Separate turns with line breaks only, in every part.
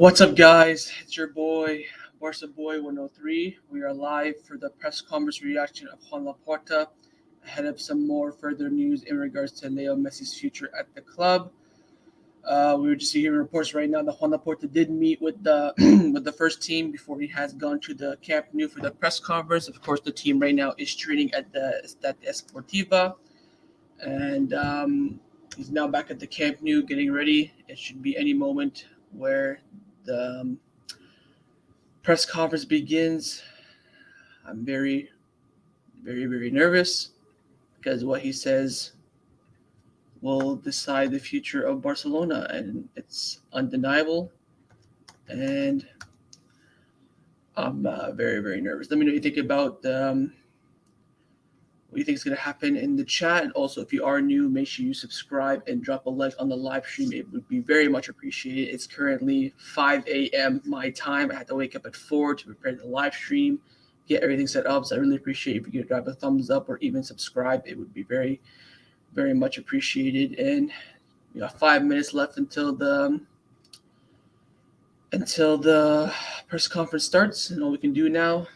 What's up, guys? It's your boy, Barca Boy 103. We are live for the press conference reaction of Joan Laporta ahead of some more further news in regards to Leo Messi's future at the club. We were just hearing reports right now that Joan Laporta did meet with the with the first team before he has gone to the Camp Nou for the press conference. Of course, the team right now is training at the Estat Esportiva, and he's now back at the Camp Nou getting ready. It should be any moment where the press conference begins. I'm very, very, very nervous because what he says will decide the future of Barcelona, and it's undeniable. And I'm very, very nervous. Let me know what you think about what you think is going to happen in the chat. And also, if you are new, make sure you subscribe and drop a like on the live stream. It would be very much appreciated. It's currently 5 a.m. my time. I had to wake up at 4 to prepare the live stream, get everything set up. So I really appreciate if you could drop a thumbs up or even subscribe. It would be very, very much appreciated. And we got 5 minutes left until the press conference starts. And all we can do now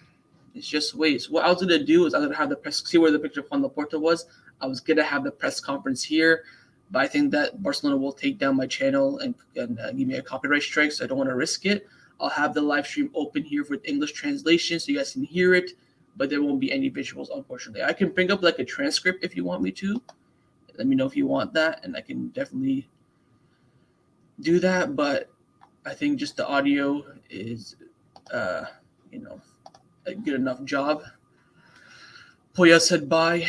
is just wait. So what I was going to do is I was going to have the press, see where the picture of Joan Laporta was. I was going to have the press conference here, but I think that Barcelona will take down my channel and give me a copyright strike, so I don't want to risk it. I'll have the live stream open here for English translation so you guys can hear it, but there won't be any visuals, unfortunately. I can bring up like a transcript if you want me to. Let me know if you want that, and I can definitely do that, but I think just the audio is, a good enough job. Poyal said bye,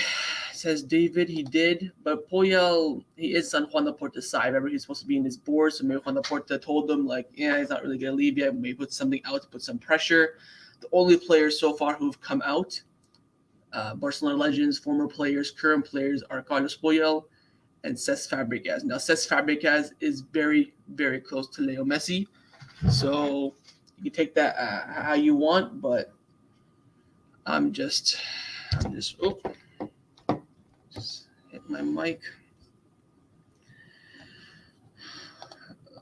says David. He did, but Poyal, he is on Joan Laporta's side. Remember, he's supposed to be in his board, so maybe Joan Laporta told him, like, yeah, he's not really going to leave yet. Maybe put something out to put some pressure. The only players so far who've come out, Barcelona legends, former players, current players, are Carlos Poyal and Cesc Fabregas. Now, Cesc Fabregas is very, very close to Leo Messi, so you can take that how you want, but I'm just hit my mic.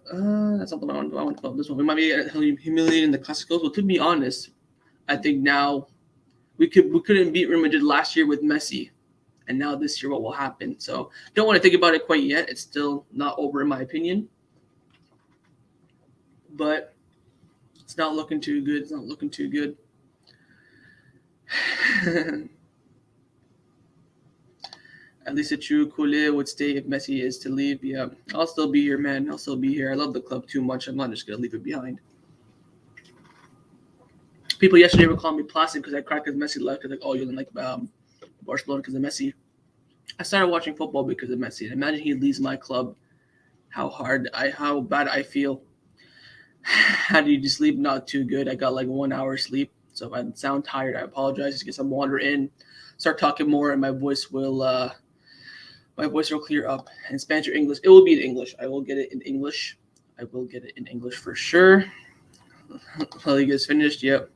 That's not the one I want to call this one. We might be humiliating the Classicos. Well, to be honest, I think now we couldn't beat Real Madrid last year with Messi, and now this year what will happen? So don't want to think about it quite yet. It's still not over in my opinion, but it's not looking too good. It's not looking too good. At least a true Koulé would stay if Messi is to leave. Yeah, I'll still be here, man. I'll still be here. I love the club too much. I'm not just going to leave it behind. People yesterday were calling me plastic because I cried because Messi left. Like, oh, you didn't like Barcelona because of Messi. I started watching football because of Messi. And imagine he leaves my club. How bad I feel. How do you sleep? Not too good. I got like 1 hour sleep. So if I sound tired, I apologize. Just get some water in, start talking more, and my voice will clear up. In Spanish or English, it will be in English. I will get it in English. I will get it in English for sure. La Liga is finished. Yep.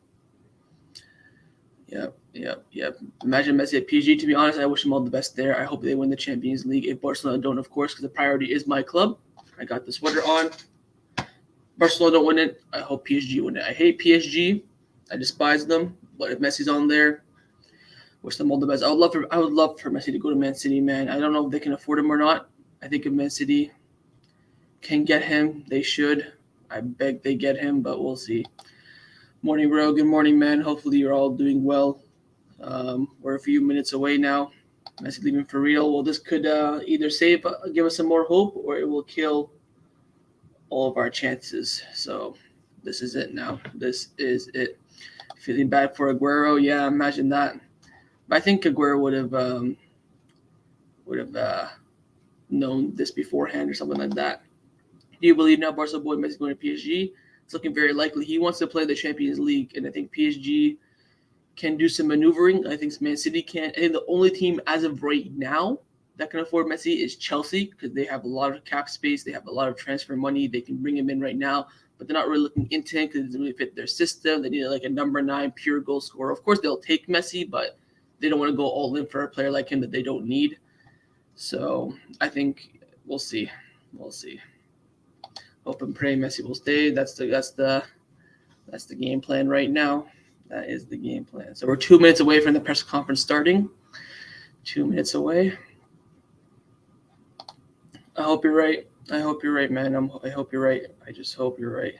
Imagine Messi at PSG. To be honest, I wish him all the best there. I hope they win the Champions League. If Barcelona don't, of course, because the priority is my club. I got the sweater on. Barcelona don't win it. I hope PSG win it. I hate PSG. I despise them, but if Messi's on there, wish them all the best. I would love for Messi to go to Man City, man. I don't know if they can afford him or not. I think if Man City can get him, they should. I beg they get him, but we'll see. Morning, bro. Good morning, man. Hopefully you're all doing well. We're a few minutes away now. Messi leaving for real. Well, this could either give us some more hope, or it will kill all of our chances. So this is it now. This is it. Feeling bad for Aguero. Yeah, imagine that. But I think Aguero would have known this beforehand or something like that. Do you believe now Barca boy Messi going to PSG? It's looking very likely. He wants to play the Champions League, and I think PSG can do some maneuvering. I think Man City can. I think the only team as of right now that can afford Messi is Chelsea because they have a lot of cap space. They have a lot of transfer money. They can bring him in right now, but they're not really looking into him because it doesn't really fit their system. They need like a number 9 pure goal scorer. Of course, they'll take Messi, but they don't want to go all in for a player like him that they don't need. So I think we'll see. Hope and pray Messi will stay. That's the game plan right now. That is the game plan. So we're 2 minutes away from the press conference starting. 2 minutes away. I hope you're right. I hope you're right, man. I hope you're right. I just hope you're right.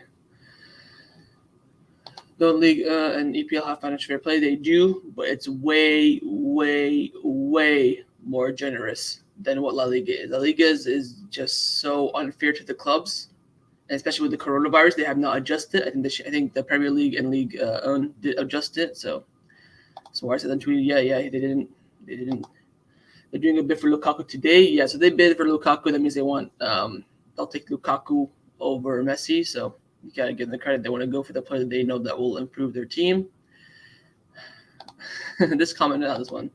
The league and EPL have financial fair play. They do, but it's way, way, way more generous than what La Liga is. La Liga is just so unfair to the clubs, and especially with the coronavirus, they have not adjusted. I think the Premier League and League did adjust it. So I said on Twitter, yeah, they didn't. They're doing a bid for Lukaku today. Yeah, so they bid for Lukaku. That means they want they'll take Lukaku over Messi. So you gotta give them the credit. They want to go for the player that they know that will improve their team. This comment on this one.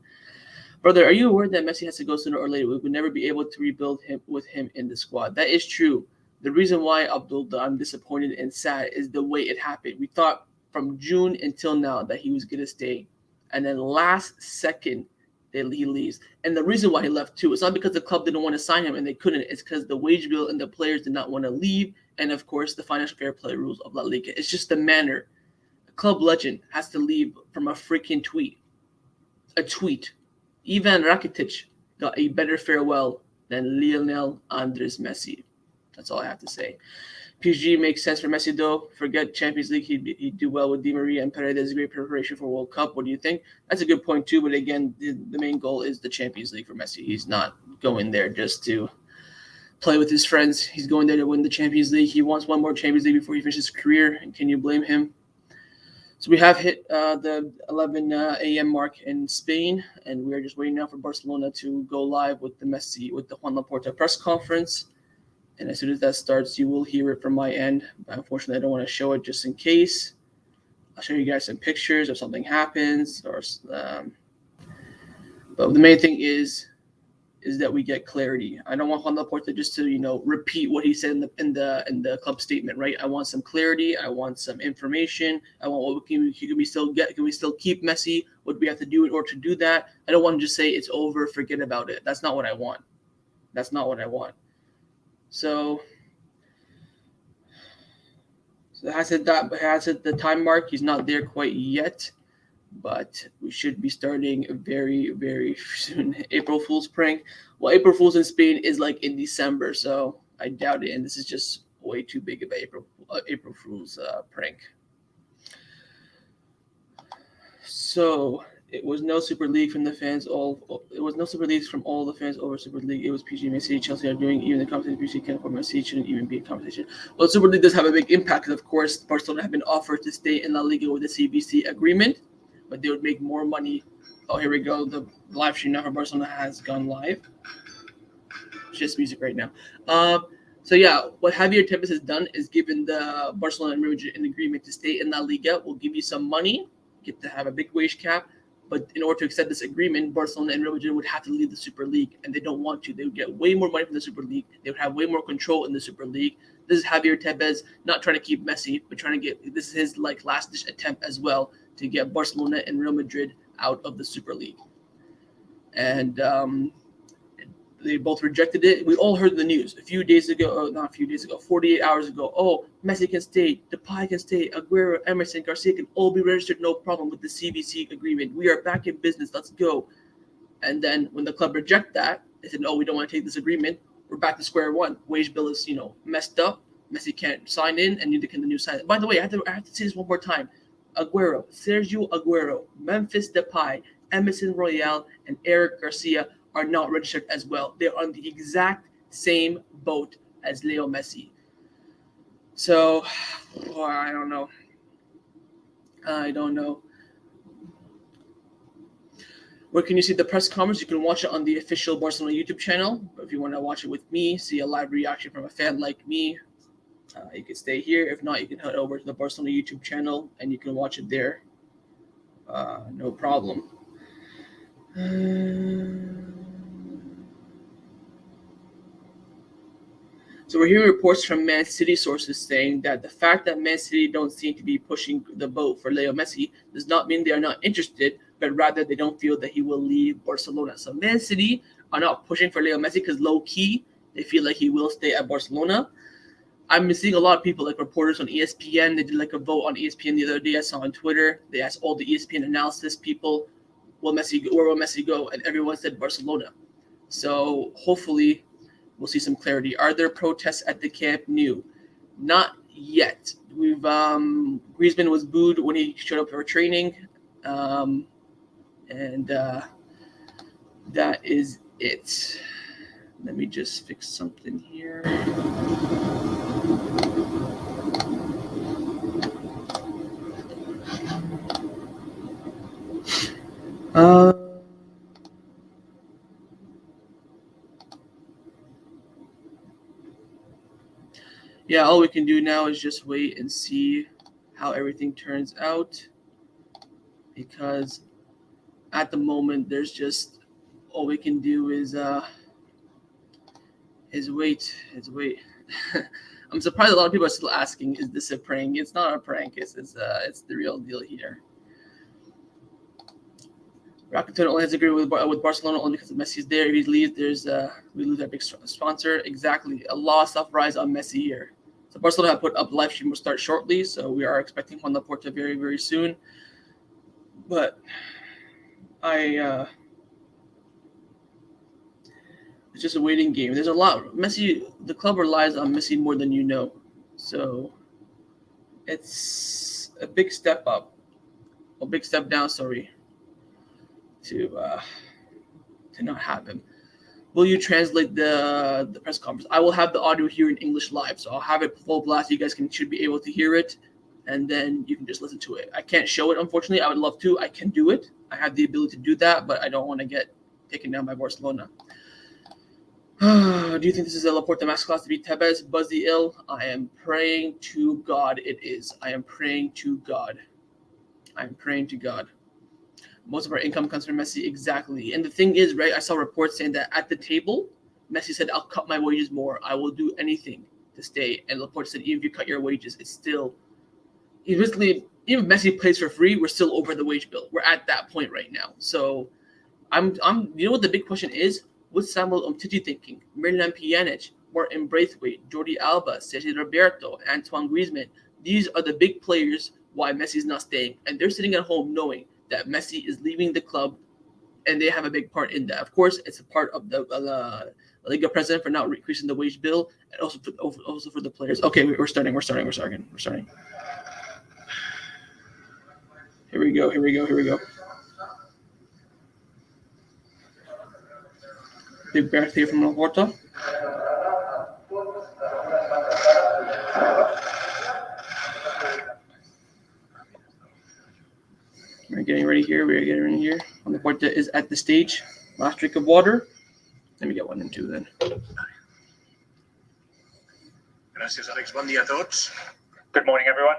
Brother, are you aware that Messi has to go sooner or later? We would never be able to rebuild him with him in the squad. That is true. The reason why, Abdul, I'm disappointed and sad is the way it happened. We thought from June until now that he was going to stay. And then last second, he leaves. And the reason why he left, too, it's not because the club didn't want to sign him and they couldn't. It's because the wage bill and the players did not want to leave. And, of course, the financial fair play rules of La Liga. It's just the manner. A club legend has to leave from a freaking tweet. A tweet. Ivan Rakitic got a better farewell than Lionel Andres Messi. That's all I have to say. PSG makes sense for Messi, though. Forget Champions League. He'd do well with Di Maria and Paredes. Great preparation for World Cup. What do you think? That's a good point, too. But, again, the main goal is the Champions League for Messi. He's not going there just to play with his friends. He's going there to win the Champions League. He wants one more Champions League before he finishes his career. And can you blame him? So we have hit the 11 a.m. mark in Spain, and we are just waiting now for Barcelona to go live with the Joan Laporta press conference. And as soon as that starts, you will hear it from my end. But unfortunately, I don't want to show it just in case. I'll show you guys some pictures if something happens. But the main thing is that we get clarity. I don't want Joan Laporta just to repeat what he said in the club statement, right? I want some clarity. I want some information. I want what can we still get? Can we still keep Messi? What do we have to do in order to do that? I don't want to just say it's over, forget about it. That's not what I want. So it has hit the time mark. He's not there quite yet, but we should be starting very, very soon. April Fool's prank. Well, April Fool's in Spain is like in December, so I doubt it. And this is just way too big of an April Fool's prank. So it was no Super League from the fans. It was no Super Leagues from all the fans over Super League. It was PG, Messi, Chelsea are doing. Even the competition PG can't afford Messi. Shouldn't even be a competition. Well, Super League does have a big impact. Of course, Barcelona have been offered to stay in La Liga with the CBC agreement, but they would make more money. Oh, here we go. The live stream now for Barcelona has gone live. It's just music right now. So yeah, what Javier Tebas has done is given the Barcelona and Real Madrid an agreement to stay in La Liga. We'll give you some money, get to have a big wage cap. But in order to accept this agreement, Barcelona and Real Madrid would have to leave the Super League, and they don't want to. They would get way more money from the Super League. They would have way more control in the Super League. This is Javier Tebas not trying to keep Messi, but trying to get – this is his last-ditch attempt as well to get Barcelona and Real Madrid out of the Super League. And they both rejected it. We all heard the news 48 hours ago. Oh, Messi can stay, Depay can stay, Aguero, Emerson, Garcia can all be registered, no problem with the CBC agreement. We are back in business. Let's go. And then when the club reject that, they said, no, we don't want to take this agreement. We're back to square one. Wage bill is, messed up. Messi can't sign in, and neither can the new sign. By the way, I have to say this one more time. Aguero, Sergio Aguero, Memphis Depay, Emerson Royale, and Eric Garcia are not registered as well. They're on the exact same boat as Leo Messi. So, I don't know. Where can you see the press conference? You can watch it on the official Barcelona YouTube channel. But if you want to watch it with me, see a live reaction from a fan like me, you can stay here. If not, you can head over to the Barcelona YouTube channel and you can watch it there. No problem. So we're hearing reports from Man City sources saying that the fact that Man City don't seem to be pushing the boat for Leo Messi does not mean they are not interested, but rather they don't feel that he will leave Barcelona. So Man City are not pushing for Leo Messi because low-key, they feel like he will stay at Barcelona. I've been seeing a lot of people, like reporters on ESPN. They did like a vote on ESPN the other day. I saw on Twitter. They asked all the ESPN analysis people, where will Messi go? And everyone said Barcelona. So hopefully we'll see some clarity. Are there protests at the Camp Nou? Not yet. We've Griezmann was booed when he showed up for training, and that is it. Let me just fix something here. Yeah, all we can do now is just wait and see how everything turns out, because at the moment there's just all we can do is wait. I'm surprised a lot of people are still asking, is this a prank? It's not a prank. It's the real deal here. Rakuten only has to agree with Barcelona only because Messi is there. If he leaves, we lose our big sponsor. Exactly. A lot of stuff rise on Messi here. So Barcelona have put up live stream will start shortly. So we are expecting Joan Laporta very, very soon. But it's just a waiting game. There's a lot. Messi, the club relies on Messi more than you know. So it's a big step up. A big step down, sorry. To not have him. Will you translate the press conference? I will have the audio here in English live, so I'll have it full blast. You guys should be able to hear it, and then you can just listen to it. I can't show it, unfortunately. I would love to. I can do it. I have the ability to do that, but I don't want to get taken down by Barcelona. Do you think this is a Laporta masterclass to beat Tevez? Buzzy ill? I am praying to God it is. I am praying to God. Most of our income comes from Messi, exactly. And the thing is, right, I saw reports saying that at the table, Messi said, I'll cut my wages more. I will do anything to stay. And Laporta said, even if you cut your wages, it's still – basically, even if Messi plays for free, we're still over the wage bill. We're at that point right now. So I'm you know what the big question is? What's Samuel Umtiti thinking? Miralem Pjanic, Martin Braithwaite, Jordi Alba, Sergio Roberto, Antoine Griezmann. These are the big players why Messi's not staying. And they're sitting at home knowing that Messi is leaving the club, and they have a big part in that. Of course, it's a part of the Liga president for not increasing the wage bill, and also for the players. Okay, we're starting. Here we go. Big breath here from Laporta. We're getting ready here. Laporta is at the stage. Last drink of water. Let me get 1 and 2 then.
Gràcies, Alex. Bon dia a tots. Good morning, everyone.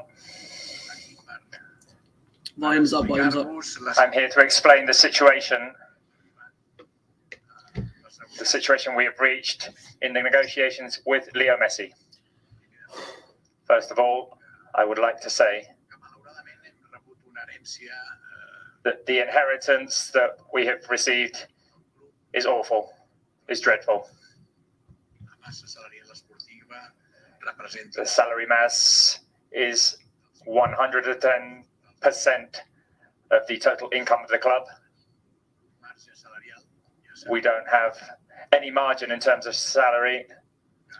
Volume's up.
I'm here to explain the situation we have reached in the negotiations with Leo Messi. First of all, I would like to say that the inheritance that we have received is awful, is dreadful. The salary mass is 110% of the total income of the club. We don't have any margin in terms of salary.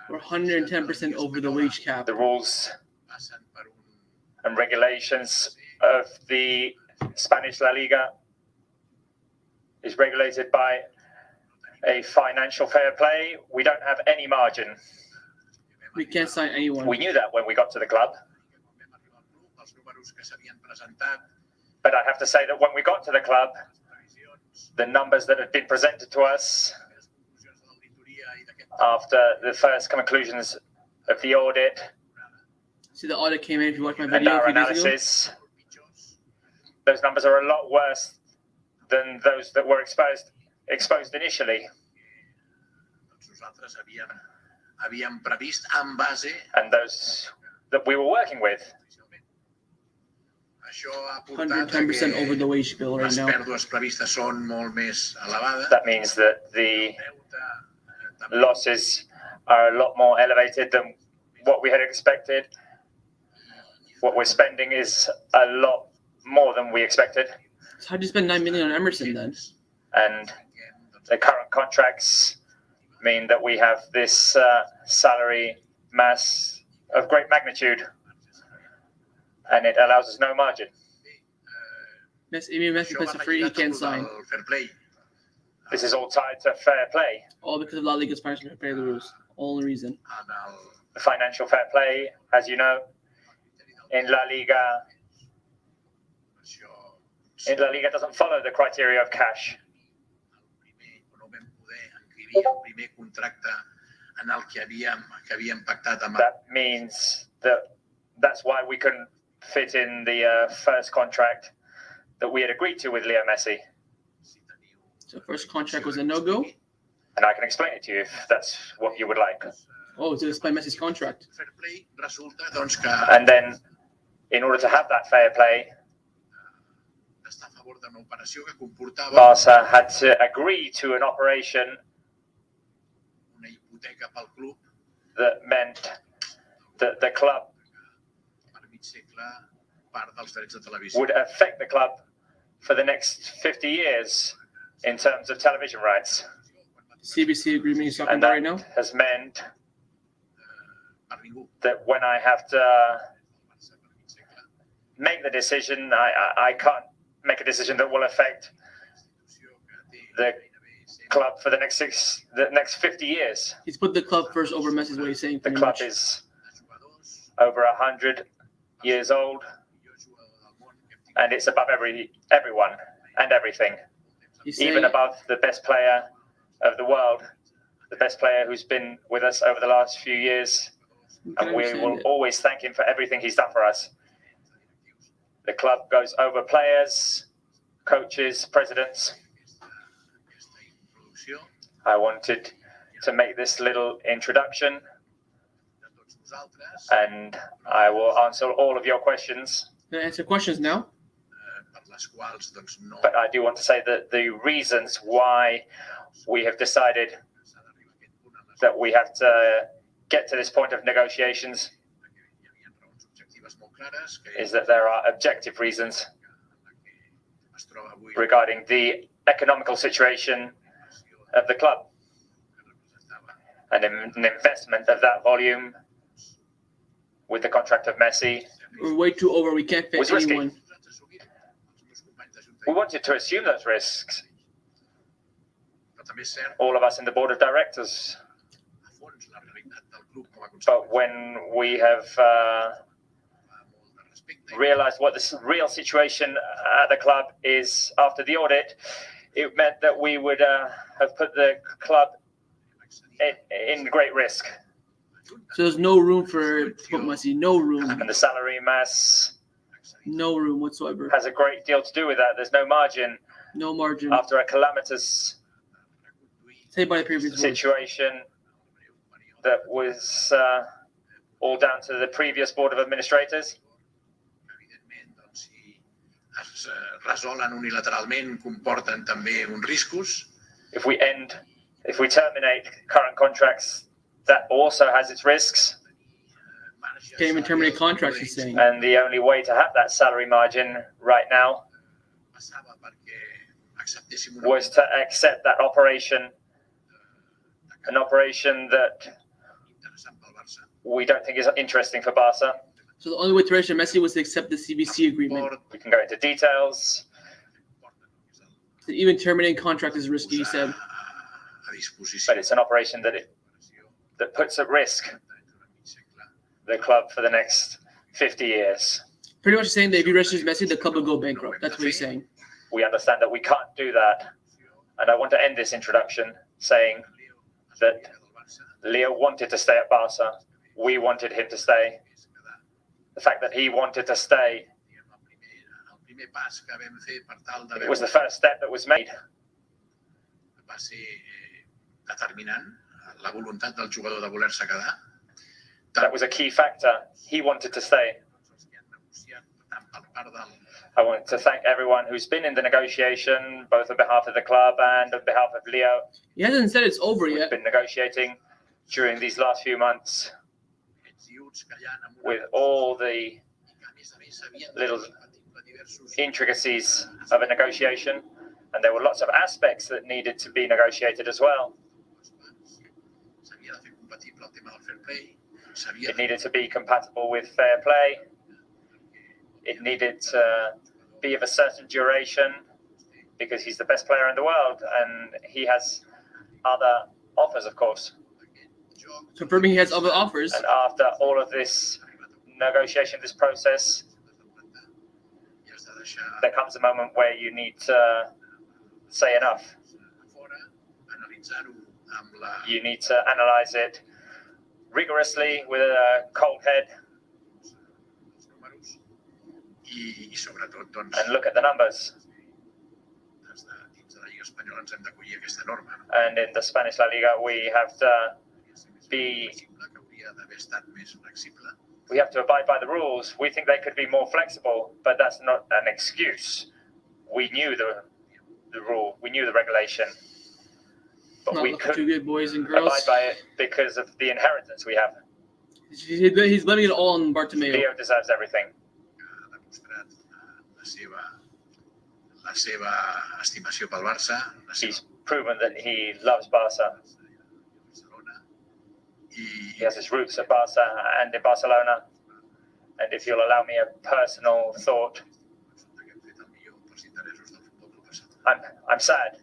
We're 110% over the wage cap.
The rules and regulations of the Spanish La Liga is regulated by a financial fair play. We don't have any margin.
We can't sign anyone.
We knew that when we got to the club. But I have to say that when we got to the club, the numbers that had been presented to us after the first conclusions of the audit,
see, the audit came in if you watch my video.
And our analysis, those numbers are a lot worse than those that were exposed initially. And those that we were working with.
110% over the wage bill right now.
That means that the losses are a lot more elevated than what we had expected. What we're spending is a lot more than we expected.
So how do you spend $9 million on Emerson then?
And the current contracts mean that we have this salary mass of great magnitude, and it allows us no margin.
Messi plays for free, he can't sign.
This is all tied to fair play.
All because of La Liga's financial fair play rules. Only reason.
The financial fair play, as you know, in La Liga doesn't follow the criteria of cash. That means that's why we couldn't fit in the first contract that we had agreed to with Leo Messi.
So first contract was a no-go?
And I can explain it to you if that's what you would like.
Oh, to explain Messi's contract.
And then, in order to have that fair play, Barca had to agree to an operation that meant that the club would affect the club for the next 50 years in terms of television rights.
CBC agreement you're talking
And
about
that
right now?
has meant that when I have to make the decision, I can't make a decision that will affect the club for the next 50 years.
He's put the club first over Messi is what he's saying.
The club is over 100 years old, and it's above everyone and everything, even above the best player of the world, the best player who's been with us over the last few years, and we will always thank him for everything he's done for us. The club goes over players, coaches, presidents. I wanted to make this little introduction, and I will answer all of your questions.
Can I answer questions now?
But I do want to say that the reasons why we have decided that we have to get to this point of negotiations is that there are objective reasons regarding the economical situation of the club and an investment of that volume with the contract of Messi.
We're way too over. We can't fit anyone.
We wanted to assume those risks. All of us in the board of directors. But when we have realized what the real situation at the club is after the audit, it meant that we would have put the club in great risk.
So there's no room for Messi, no room.
And the salary mass,
no room whatsoever,
has a great deal to do with that. There's no margin.
No margin.
After a calamitous situation that was all down to the previous board of administrators. If we terminate current contracts, that also has its risks.
Can't even terminate contracts, he's saying.
And the only way to have that salary margin right now was to accept that operation, an operation that we don't think is interesting for Barca.
So the only way to register Messi was to accept the CBC agreement.
We can go into details.
Even terminating contract is risky, he said.
But it's an operation that puts at risk the club for the next 50 years.
Pretty much saying that if he registers Messi, the club will go bankrupt. That's what he's saying.
We understand that we can't do that. And I want to end this introduction saying that Leo wanted to stay at Barca. We wanted him to stay. The fact that he wanted to stay, it was the first step that was made. That was a key factor. He wanted to stay. I want to thank everyone who's been in the negotiation, both on behalf of the club and on behalf of Leo.
He hasn't said it's over yet.
We've been negotiating during these last few months. with all the little intricacies of a negotiation, and there were lots of aspects that needed to be negotiated as well. It needed to be compatible with fair play. It needed to be of a certain duration because he's the best player in the world and he has other offers, of course.
Confirming he has other offers.
And after all of this negotiation, this process, there comes a moment where you need to say enough. You need to analyze it rigorously with a cold head and look at the numbers. And in the Spanish La Liga, we have to abide by the rules. We think they could be more flexible, but that's not an excuse. We knew the rule, we knew the regulation, but we couldn't abide by it because of the inheritance we have.
He's blaming it all on Bartomeu.
Leo deserves everything. He's proven that he loves Barca. He has his roots at Barca and in Barcelona. And if you'll allow me a personal thought, I'm sad,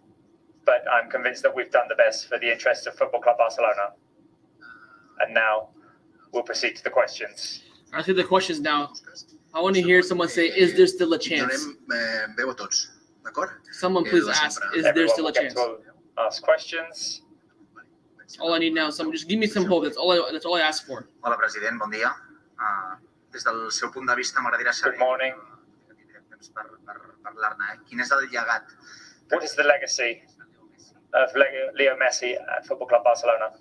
but I'm convinced that we've done the best for the interests of Football Club Barcelona. And now we'll proceed to the questions.
I'll see the questions now. I want to hear someone say, is there still a chance? Someone please ask, is there still a chance?
Ask questions.
That's all I need now. Someone just give me some hope. That's all I ask for.
Hola, president. Bon dia. Des del seu punt de vista, m'agradaria saber...
Good morning.
Quin és el llegat?
What is the legacy of Leo Messi at Football Club Barcelona?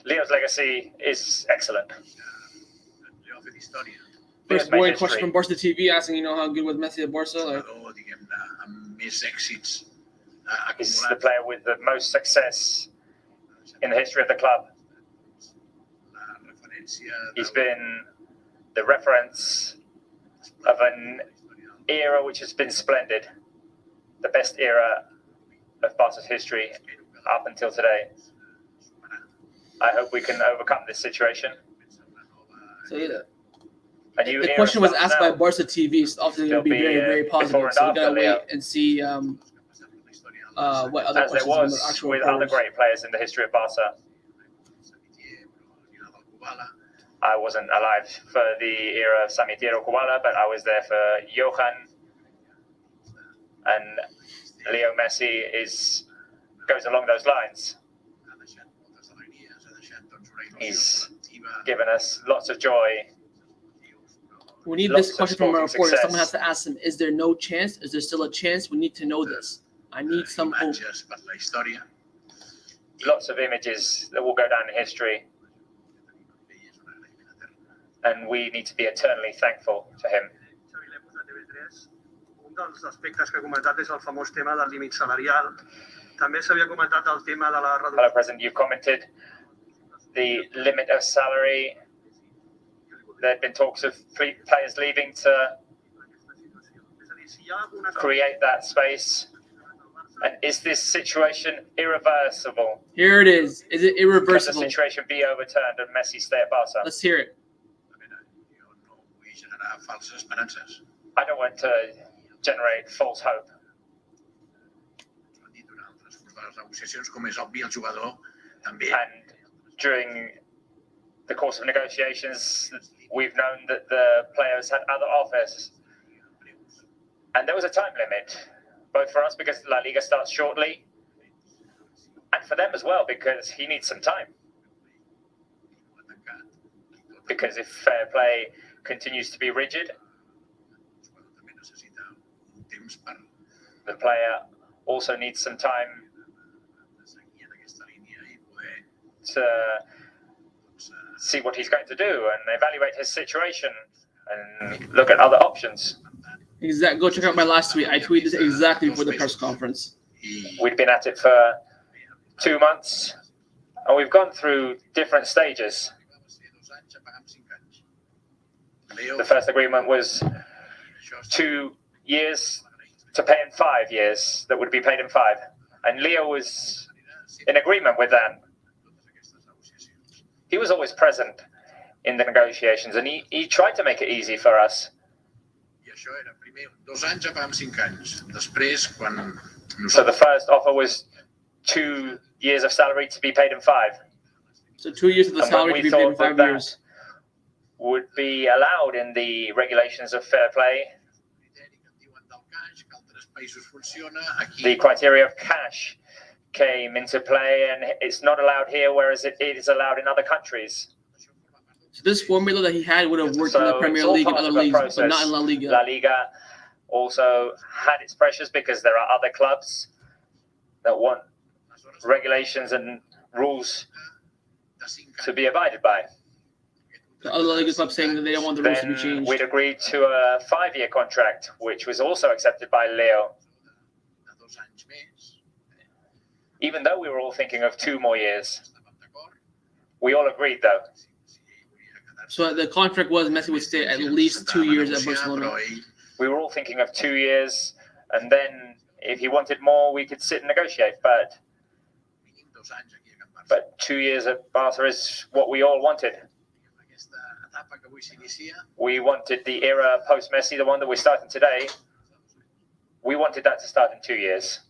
Leo's legacy is excellent.
First boy question from Barca TV asking, how good was Messi at Barca?
He's the player with the most success in the history of the club. He's been the reference of an era which has been splendid, the best era of Barca's history up until today. I hope we can overcome this situation.
So the question was asked by Barca TV, so obviously it'll be very, very positive. So we gotta wait and see what other questions
there was with other great players in the history of Barca. I wasn't alive for the era of Samitier Kubala, but I was there for Johan. And Leo Messi goes along those lines. He's given us lots of joy.
We need this question from our reporter. Someone has to ask him, is there no chance? Is there still a chance? We need to know this. I need some hope.
Lots of images that will go down in history. And we need to be eternally thankful to him.
Un dels aspectes que ha comentat és el famós tema del límit salarial. També s'havia comentat el tema de la reducció.
Hello, President. You've commented the limit of salary. There had been talks of players leaving to create that space. And is this situation irreversible?
Here it is. Is it irreversible?
Can the situation be overturned and Messi stay at Barca?
Let's hear it.
I don't want to generate false hope. And during the course of negotiations, we've known that the players had other offers. And there was a time limit, both for us because La Liga starts shortly, and for them as well because he needs some time. Because if fair play continues to be rigid, the player also needs some time to see what he's going to do and evaluate his situation and look at other options.
Exactly. Go check out my last tweet. I tweeted this exactly before the press conference.
We'd been at it for 2 months, And we've gone through different stages. The first agreement was 2 years to pay in 5 years, that would be paid in 5. And Leo was in agreement with that. He was always present in the negotiations, and he tried to make it easy for us. So the first offer was 2 years of salary to be paid in 5.
So 2 years of the salary to be paid in 5 years.
Would be allowed in the regulations of fair play. The criteria of cash came into play, and it's not allowed here, whereas it is allowed in other countries.
So this formula that he had would have worked in the Premier League and other leagues, but not in La Liga.
La Liga also had its pressures because there are other clubs that want regulations and rules to be abided by.
The other La Liga clubs saying that they don't want the rules to be
Then
changed.
we'd agreed to a 5-year contract, which was also accepted by Leo. Even though we were all thinking of 2 more years. We all agreed, though.
So the contract was Messi would stay at least 2 years at Barcelona.
We were all thinking of 2 years, and then if he wanted more, we could sit and negotiate. But 2 years at Barca is what we all wanted. We wanted the era post-Messi, the one that we're starting today. We wanted that to start in 2 years.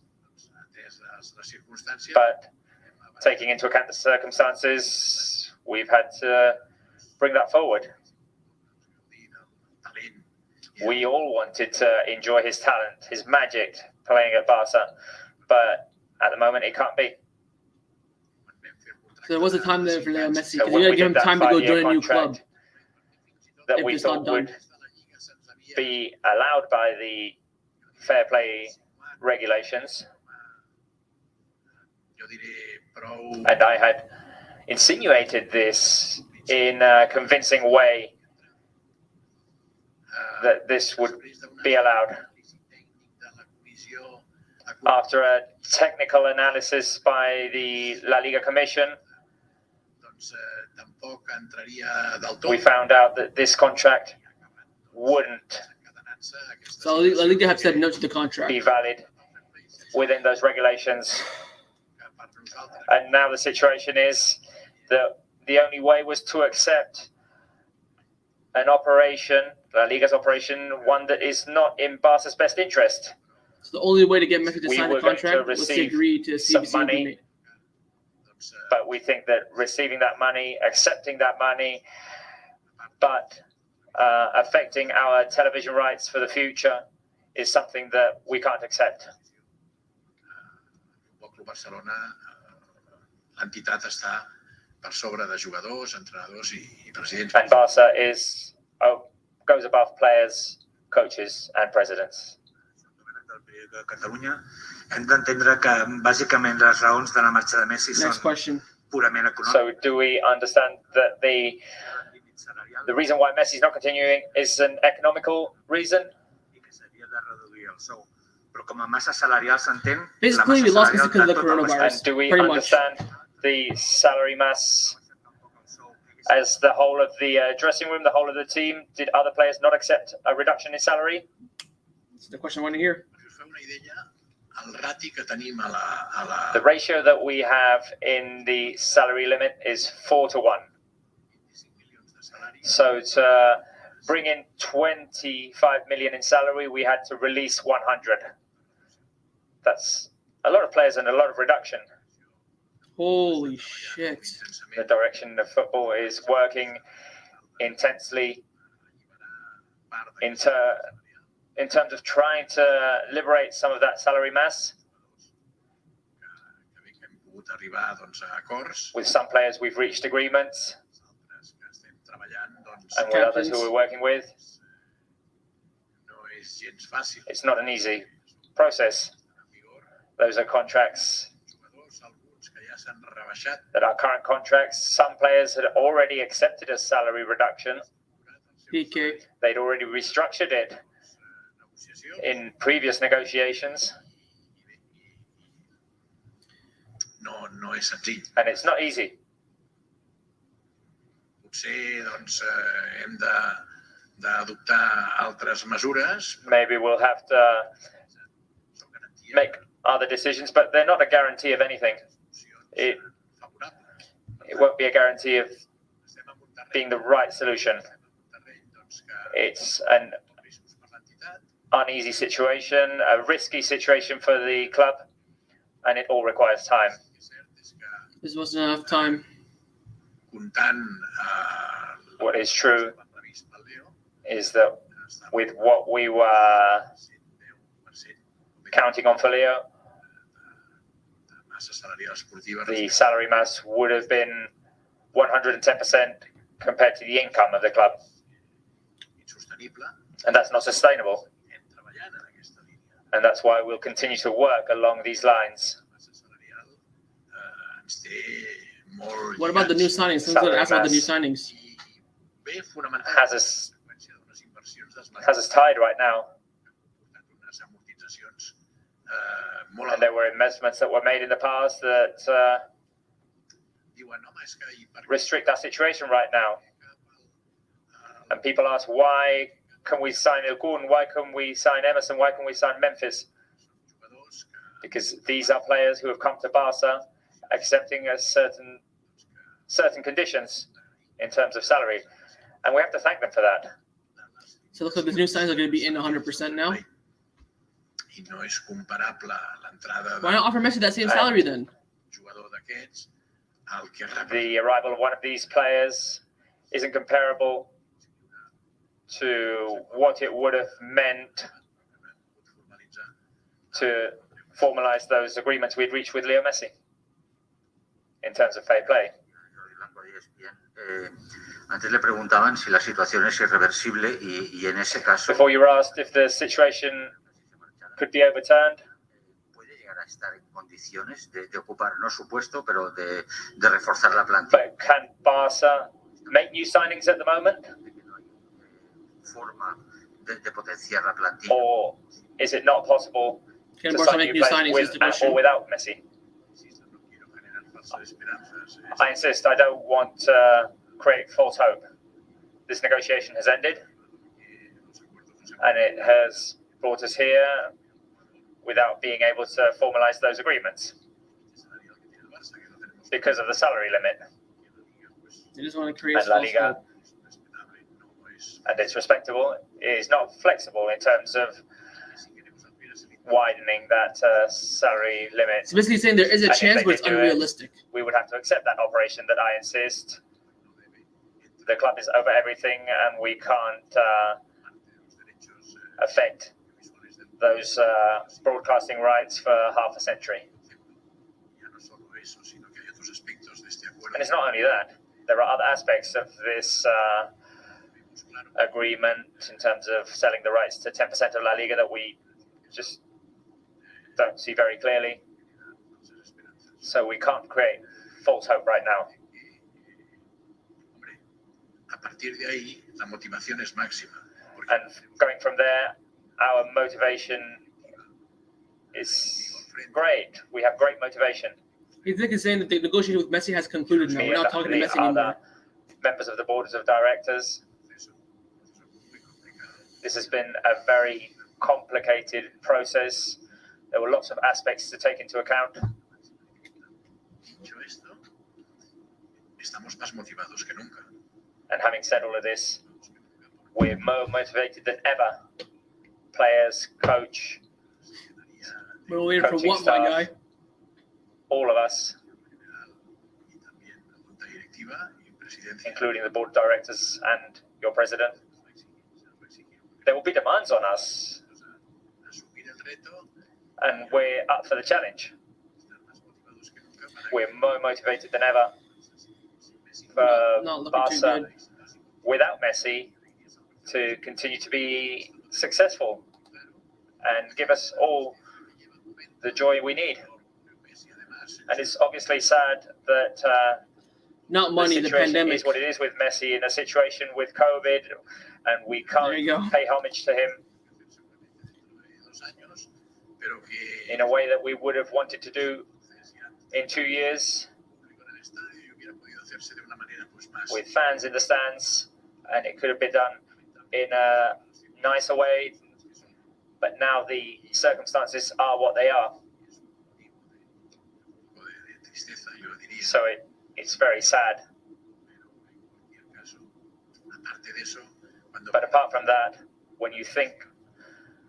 But taking into account the circumstances, we've had to bring that forward. We all wanted to enjoy his talent, his magic playing at Barca, but at the moment it can't be.
So there was a time there for Lionel Messi,
So
because
when
you got to
we
give him
did that
time to go
5-year
join a new club.
contract that
if
we
it's not
thought
done.
would be allowed by the fair play regulations. And I had insinuated this in a convincing way that this would be allowed. After a technical analysis by the La Liga Commission, we found out that this contract wouldn't
So La Liga have said no to the contract.
be valid within those regulations. And now the situation is that the only way was to accept an operation, La Liga's operation, one that is not in Barca's best interest.
So the only way to get Messi to
We
sign
were
a
going to
contract was to
receive
agree to a
some
CBC
money.
agreement.
But we think that receiving that money, accepting that money, but affecting our television rights for the future is something that we can't accept.
Barcelona, l'entitat està per sobre de jugadors, entrenadors i presidents.
And Barca goes above players, coaches and presidents.
De Catalunya, hem d'entendre que bàsicament les raons de la marxa de Messi
Next
són
question.
purament econòmiques.
So do we understand that the reason why Messi's not continuing is an economical reason?
I que s'havia de reduir el sou. Però com a massa salarial s'entén,
Basically, we lost Messi because of the coronavirus.
And do we
Pretty much.
understand the salary mass as the whole of the dressing room, the whole of the team? Did other players not accept a reduction in salary?
That's the question I want to hear.
The ratio that we have in the salary limit is 4-1. So to bring in 25 million in salary, we had to release 100. That's a lot of players and a lot of reduction.
Holy shit.
The direction of football is working intensely in terms of trying to liberate some of that salary mass. With some players, we've reached agreements, and with others who we're working with, it's not an easy process. Those are contracts that are current contracts. Some players had already accepted a salary reduction.
PK.
They'd already restructured it in previous negotiations.
no és senzill.
and it's not easy.
Potser doncs, hem d'adoptar altres mesures.
Maybe we'll have to make other decisions, but they're not a guarantee of anything. It won't be a guarantee of being the right solution. It's an uneasy situation, a risky situation for the club, and it all requires time.
This wasn't enough time.
What is true is that with what we were counting on for Leo, the salary mass would have been 110% compared to the income of the club. And that's not sustainable. And that's why we'll continue to work along these lines.
What about the new signings? Someone's going to ask about the new signings.
Has us tied right now. And there were investments that were made in the past that restrict our situation right now. And people ask, why can we sign Ilgun? Why can we sign Emerson? Why can we sign Memphis? Because these are players who have come to Barca accepting a certain conditions in terms of salary. And we have to thank them for that.
So it looks like the new signings are going to be in 100% now. Why not offer Messi that same salary then?
The arrival of one of these players isn't comparable to what it would have meant to formalize those agreements we'd reached with Leo Messi in terms of fair play.
Antes le preguntaban si la situación es irreversible y en ese caso.
Before you were asked if the situation could be overturned.
Puede llegar a estar en condiciones de ocupar no su puesto, pero de reforzar la plantilla.
But can Barca make new signings at the moment?
Forma de potenciar la plantilla.
Or is it not possible
Can
to
Barca
sign
make
new
new
players
signings?
with
Is the
and
question.
or without Messi? I insist. I don't want to create false hope. This negotiation has ended, and it has brought us here without being able to formalize those agreements because of the salary limit.
They just want to create
And La
false
Liga,
hope.
and it's respectable, is not flexible in terms of widening that salary limit.
So basically saying there is a
And if
chance,
they
but it's
did do it,
unrealistic.
we would have to accept that operation that I insist. The club is over everything, and we can't affect those broadcasting rights for half a century. And it's not only that. There are other aspects of this agreement in terms of selling the rights to 10% of La Liga that we just don't see very clearly. So we can't create false hope right now. And going from there, our motivation is great. We have great motivation.
He's like saying that the negotiation with Messi has concluded now.
Me
We're
and
not talking to
the
Messi anymore.
other members of the boards of directors. This has been a very complicated process. There were lots of aspects to take into account. And having said all of this, we're more motivated than ever. Players, coach,
We're waiting for
coaching
what, my
staff,
guy?
all of us, including the board of directors and your president. There will be demands on us, and we're up for the challenge. We're more motivated than ever for
Not looking too
Barca
good.
without Messi to continue to be successful and give us all the joy we need. And it's obviously sad that
Not money, the
situation
pandemic.
is what it is with Messi in a situation with COVID, and we
There you go.
can't pay homage to him in a way that we would have wanted to do in 2 years
con el estadio y hubiera podido hacerse de una manera pues más
with fans in the stands, and it could have been done in a nicer way. But now the circumstances are what they are.
un poco de tristeza, yo diría.
So it's very sad.
Pero en cualquier caso, aparte de eso, cuando
But apart from that, when you think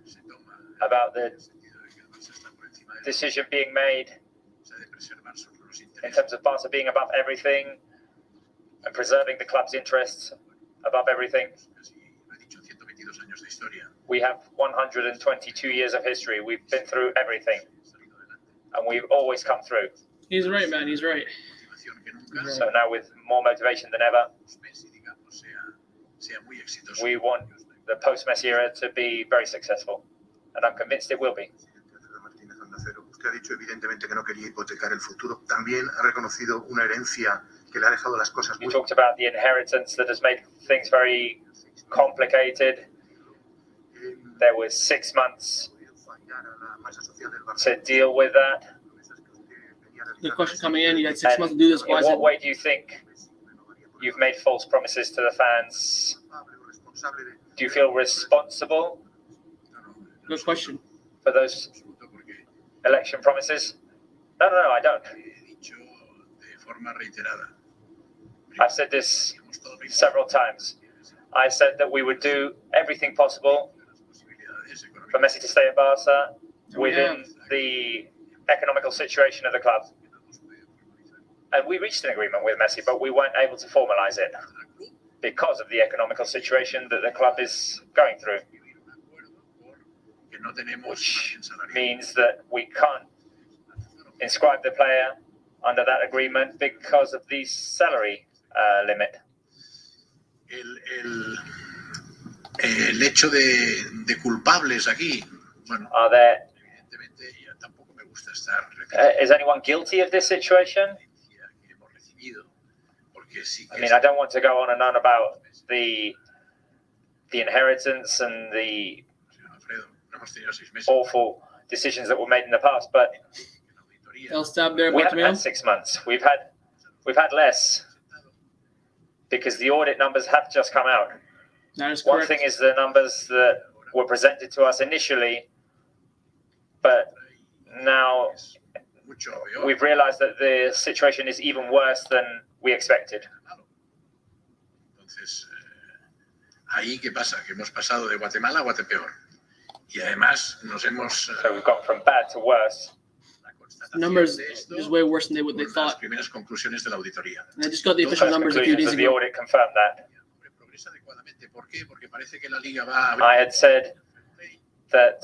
se toma
about the
el sentido de que el Barça está por encima de todo,
decision being made
se ha de preservar solo los
in
intereses.
terms of Barca being above everything and preserving the club's interests above everything,
Casi, lo he dicho, 122 años de historia.
we have 122 years of history. We've been through everything,
Salido adelante.
and we've always come through.
He's right, man. He's right.
Motivación que nunca,
So now with more motivation than ever,
Messi, digamos, sea muy exitoso.
we want the post-Messi era to be very successful, and I'm convinced it will be.
Alfredo Martínez, Onda Cero. Usted ha dicho evidentemente que no quería hipotecar el futuro. También ha reconocido una herencia que le ha dejado las cosas
You
muy
talked about the inheritance that has made things very complicated. There was 6 months
fallar a la masa social del
to
Barça.
deal with that.
Good question coming in. You had 6 months to do this.
In
Why is
what
it?
way do you think you've made false promises to the fans? Do you feel responsible
Good question.
for those
Absoluto, porque
election promises? No, I don't.
he dicho de forma reiterada.
I've said this
Hemos todo lo
several times. I said that we would do everything possible
las posibilidades
for
económicas
Messi to stay at Barca
Yeah.
within the economical situation of the club.
que no hemos podido formalizar.
And we reached an agreement with Messi, but we weren't able to formalize it
Al club
because of the economical situation that the club is going through,
escribir un acuerdo porque no tenemos
which
margen salarial.
means that we can't inscribe the player under that agreement because of the salary limit.
El hecho de culpables aquí, bueno,
Are there?
evidentemente ya tampoco me gusta estar
Is anyone guilty of this situation?
que hemos recibido, porque sí
I
que
mean, I don't want to go on and on about the inheritance and the
señor Alfredo, no hemos tenido 6 meses
awful decisions that were made in the past, but
en auditoría.
L stab there,
we haven't had
Bartomeu.
6 months. We've had less because the audit numbers have just come out.
That is
One
correct.
thing is the numbers that were presented to us initially, but now
Mucho peor.
we've realized that the situation is even worse than we expected.
Entonces, ahí qué pasa, que hemos pasado de Guatemala a Guatepeor. Y además nos hemos
So we've gone from bad to worse.
la constatación
Numbers
de esto
is way worse than what they
con las
thought.
primeras conclusiones de la auditoría.
And I just got the official
First
numbers a few
conclusions
days
of the
ago.
audit confirmed that.
Hombre, progresa adecuadamente. ¿Por qué? Porque parece que la liga va a
I had said that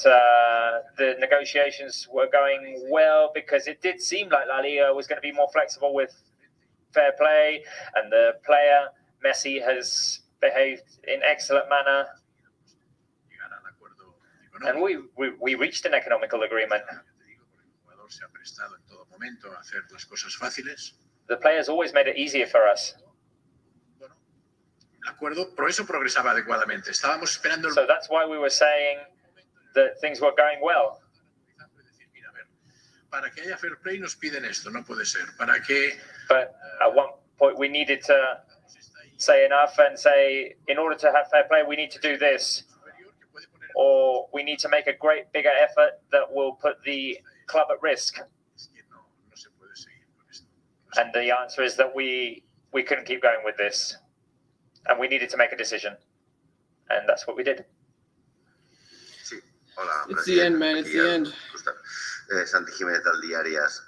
the negotiations were going well because it did seem like La Liga was going to be more flexible with fair play, and the player Messi has behaved in excellent manner,
llegar al acuerdo
and
económico.
we reached an economical agreement.
Ya te digo, porque el jugador se ha prestado en todo momento a hacer las cosas fáciles.
The players always made it easier for us,
Bueno, el acuerdo, por eso progresaba adecuadamente. Estábamos esperando el
so that's why we were saying that things were going well.
y decir, mira, a ver, para que haya fair play nos piden esto, no puede ser. Para que
But at one point we needed to say enough and say, in order to have fair play, we need to do this,
superior que puede poner
or we need to make a great bigger effort that will put the club at risk.
es que no se puede seguir con esto. No se
And the answer is that we couldn't keep going with this, and we needed to make a decision, and that's what we did.
Sí, hola.
It's the end, man. It's
Aquí
the end.
Santi Jiménez del Diàries.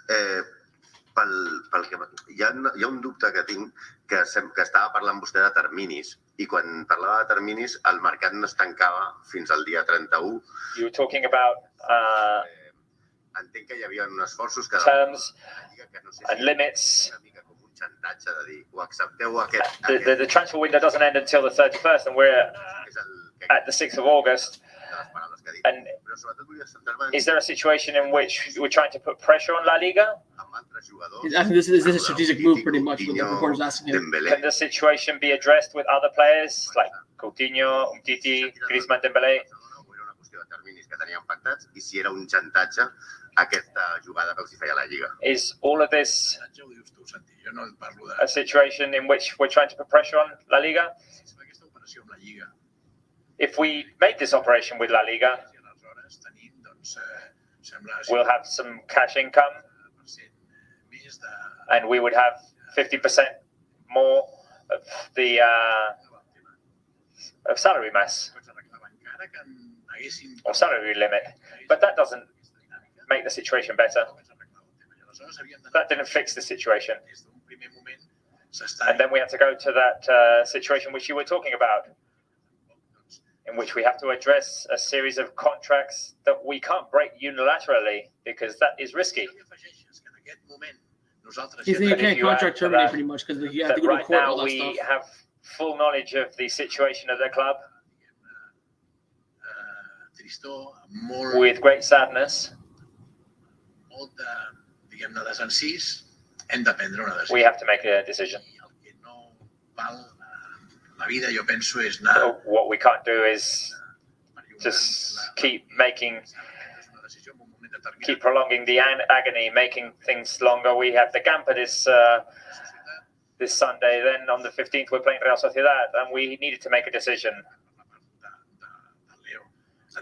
Pel que, hi ha un dubte que tinc, que estava parlant vostè de terminis, i quan parlava de terminis el mercat no es tancava fins al dia 31.
You were talking about
Entenc que hi havia uns esforços que
terms
que no sé
and
si
limits.
una mica com un xantatge de dir ho accepteu aquest,
The transfer window doesn't end until the 31st, and we're
és el que
at the 6th of August.
de les paraules que ha dit.
And
Però sobretot volia centrar-me
is there a situation in which we're trying to put pressure on La Liga?
amb altres jugadors.
I think this is a strategic move, pretty much, what the reporter's asking him.
Dembélé.
Can the situation be addressed with other players like Coutinho, Umtiti, Griezmann, Dembélé?
O era una qüestió de terminis que teníem pactats i si era un xantatge aquesta jugada que us hi feia la Lliga?
Is all of this
Ja ho dius tu, Santi, jo no et parlo de...
a situation in which we're trying to put pressure on La Liga?
Si fa aquesta operació amb la Lliga,
If we make this operation with La Liga,
i aleshores tenim, doncs, sembla...
we'll have some cash income
més de...
and we would have 50% more of the of salary mass
Pots arreglar encara que haguéssim...
or salary limit. But that doesn't make the situation better. That didn't fix the situation.
Des d'un primer moment s'està...
And then we had to go to that situation which you were talking about, in which we have to address a series of contracts that we can't break unilaterally because that is risky.
He's saying you can't contract terminate pretty much because you have to go to
Right
court and
now
all that
we
stuff.
have full knowledge of the situation of the club
Tristor, molt,
with great sadness.
molt de, diguem-ne, desencís, hem de prendre una decisió.
We have to make a decision.
I el que no val la vida, jo penso, és anar...
So what we can't do is just keep prolonging the agony, making things longer. We have the Gamper this Sunday. Then on the 15th, we're playing Real Sociedad, and we needed to make a decision.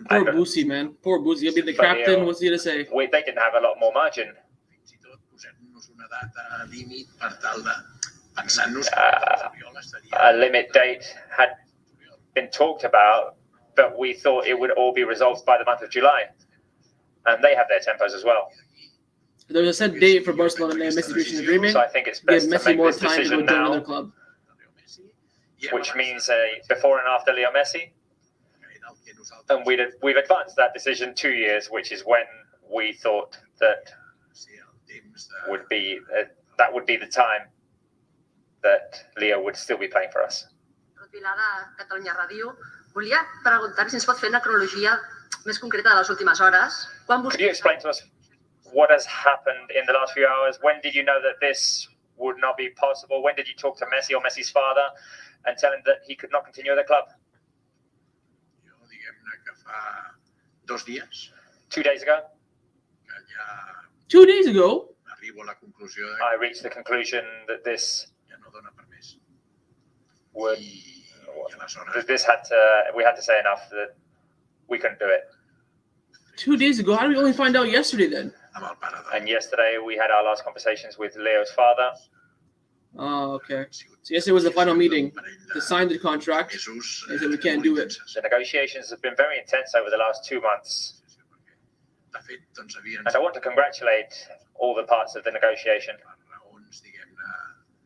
Poor Boosie, man. Poor Boosie. He'll be the captain. What's he going to say?
They didn't have a lot more margin.
Fins i tot posem-nos una data límit per tal de pensar-nos
A limit date had been talked about, but we thought it would all be resolved by the month of July. And they have their tempos as well.
There's a set date for Barcelona and Messi reaching an agreement.
So I think it's
Give
best to
Messi
make
more
this
time to go
decision
join another
now,
club.
which means before and after Leo Messi. And we've advanced that decision 2 years, which is when we thought that would be the time that Leo would still be playing for us.
Pilar de Catalunya Ràdio. Volia preguntar si ens pot fer una cronologia més concreta de les últimes hores.
Could you explain to us what has happened in the last few hours? When did you know that this would not be possible? When did you talk to Messi or Messi's father and tell him that he could not continue at the club?
Jo, diguem-ne que fa 2 dies
2 days ago,
que ja
2 days ago?
arribo a la conclusió
I reached the conclusion that this
que no dona per més.
would
I aleshores...
that we had to say enough, that we couldn't do it.
2 days ago? How did we only find out yesterday then?
Amb el pare
And yesterday we had our last conversations with Leo's father.
Oh, okay. So yesterday was the final meeting to sign the contract. They said we can't do it.
The negotiations have been very intense over the last 2 months.
De fet, doncs havien...
And I want to congratulate all the parts of the negotiation.
Per raons, diguem-ne,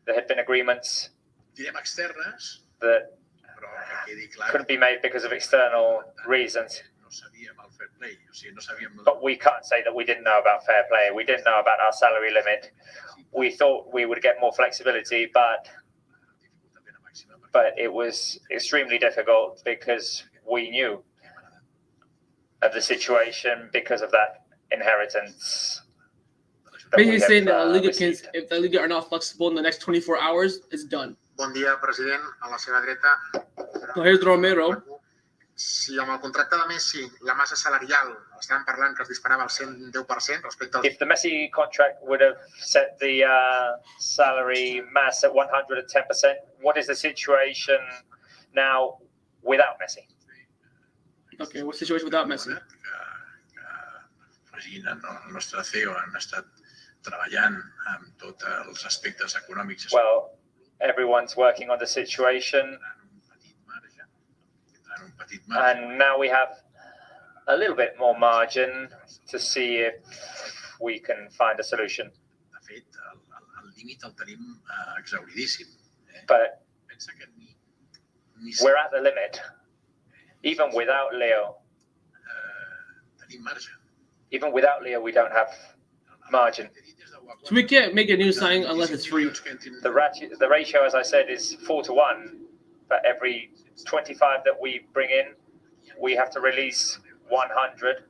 There had been agreements
direm externes,
that
però que quedi clar
couldn't be made because of external reasons.
no sabíem el fair play, o sigui, no sabíem...
But we can't say that we didn't know about fair play. We didn't know about our salary limit. We thought we would get more flexibility, but it was extremely difficult because we knew of the situation because of that inheritance. that we
Basically
have,
saying that La Liga
received.
if the Liga are not flexible in the next 24 hours, it's done.
Bon dia, president. A la seva dreta.
So here's Romero.
Si amb el contracte de Messi la massa salarial estàvem parlant que es disparava al 110% respecte al...
If the Messi contract would have set the salary mass at 110%, what is the situation now without Messi?
Okay, what's the situation without Messi?
Regina, el nostre CEO, han estat treballant amb tots els aspectes econòmics.
Well, everyone's working on the situation, and now we have a little bit more margin to see if we can find a solution.
De fet, el límit el tenim exauridíssim.
But
Pensa que ni
we're at the limit. Even without Leo,
tenim marge.
even without Leo, we don't have margin.
So we can't make a new signing unless it's free.
The ratio, as I said, is 4-1. For every 25 that we bring in, we have to release 100.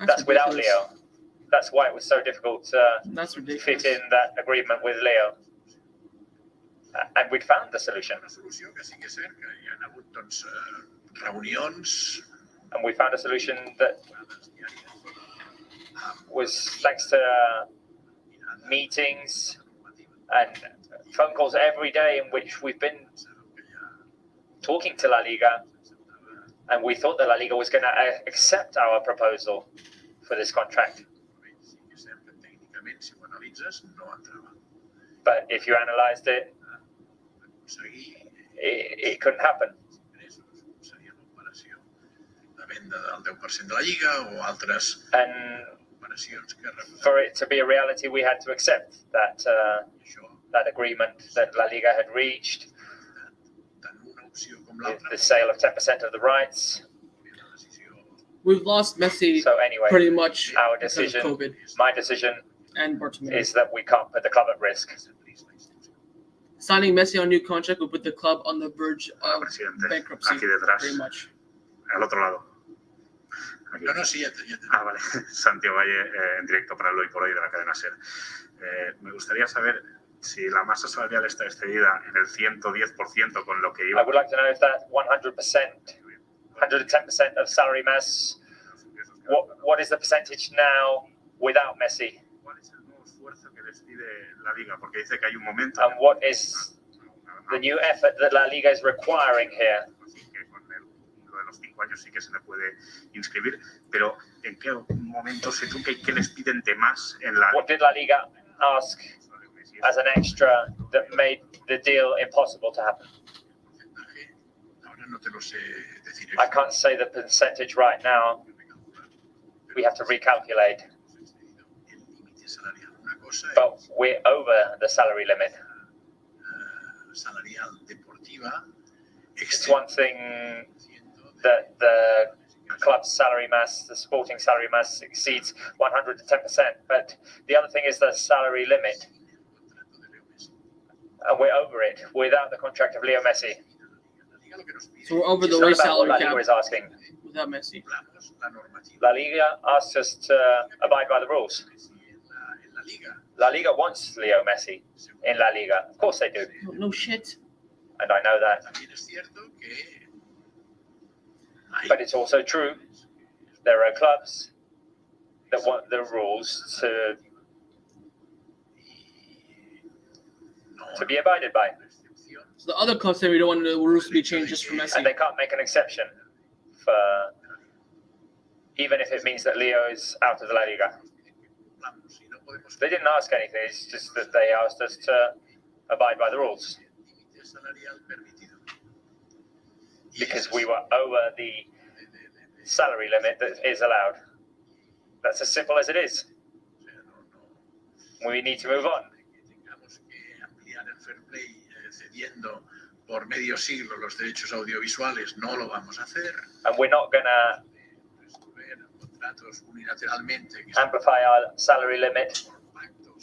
That's without Leo. That's why it was so difficult to
That's ridiculous.
fit in that agreement with Leo. And we'd found the solution.
Una solució que sí que és cert que hi ha hagut doncs, reunions
And we found a solution that was thanks to meetings and phone calls every day in which we've been talking to La Liga, and we thought that La Liga was going to accept our proposal for this contract. But if you analysed it, it couldn't happen. And for it to be a reality, we had to accept that that agreement that La Liga had reached, the sale of 10% of the rights.
We've lost Messi
So anyway,
pretty much
our
because of
decision,
COVID
my decision,
and Bartomeu.
is that we can't put the club at risk.
Signing Messi on a new contract would put the club on the verge of
Presidente,
bankruptcy,
aquí detrás,
pretty much.
al otro lado. Aquí.
No, sí, ya te.
Vale. Santiago Valle, en directo para el Hoy por Hoy de la cadena SER. Me gustaría saber si la masa salarial está excedida en el 110% con lo que
I
iba.
would like to know if that 110% of salary mass, what is the percentage now without Messi?
¿Cuál es el nuevo esfuerzo que les pide la Liga? Porque dice que hay un momento.
And what is the new effort that La Liga is requiring here?
Así que con lo de los 5 años sí que se le puede inscribir, pero ¿en qué momento se trunca y qué les piden de más en la
What did La Liga ask as an extra that made the deal impossible to happen?
Ahora no te lo sé decir.
I can't say the percentage right now. We have to recalculate.
El límite salarial. Una cosa
But we're over the salary limit.
Salarial deportiva.
It's one thing that the club's salary mass, the sporting salary mass, exceeds 110%. But the other thing is the salary limit. And we're over it without the contract of Leo Messi.
So we're over
It's
the
not
wage
about what
salary
La
cap
Liga is asking.
without Messi.
La Liga asks us to abide by the rules. La Liga wants Leo Messi in La Liga. Of course they do.
No shit.
And I know that.
También es cierto que
But it's also true there are clubs that want the rules to be abided by.
So the other clubs say we don't want the rules to be changed just for
And
Messi.
they can't make an exception for, even if it means that Leo is out of the La Liga. They didn't ask anything, it's just that they asked us to abide by the rules. Because we were over the salary limit that is allowed. That's as simple as it is. We need to move on.
cediendo por medio siglo los derechos audiovisuales, no lo vamos a hacer.
And we're not going to
Contratos unilateralmente.
amplify our salary limit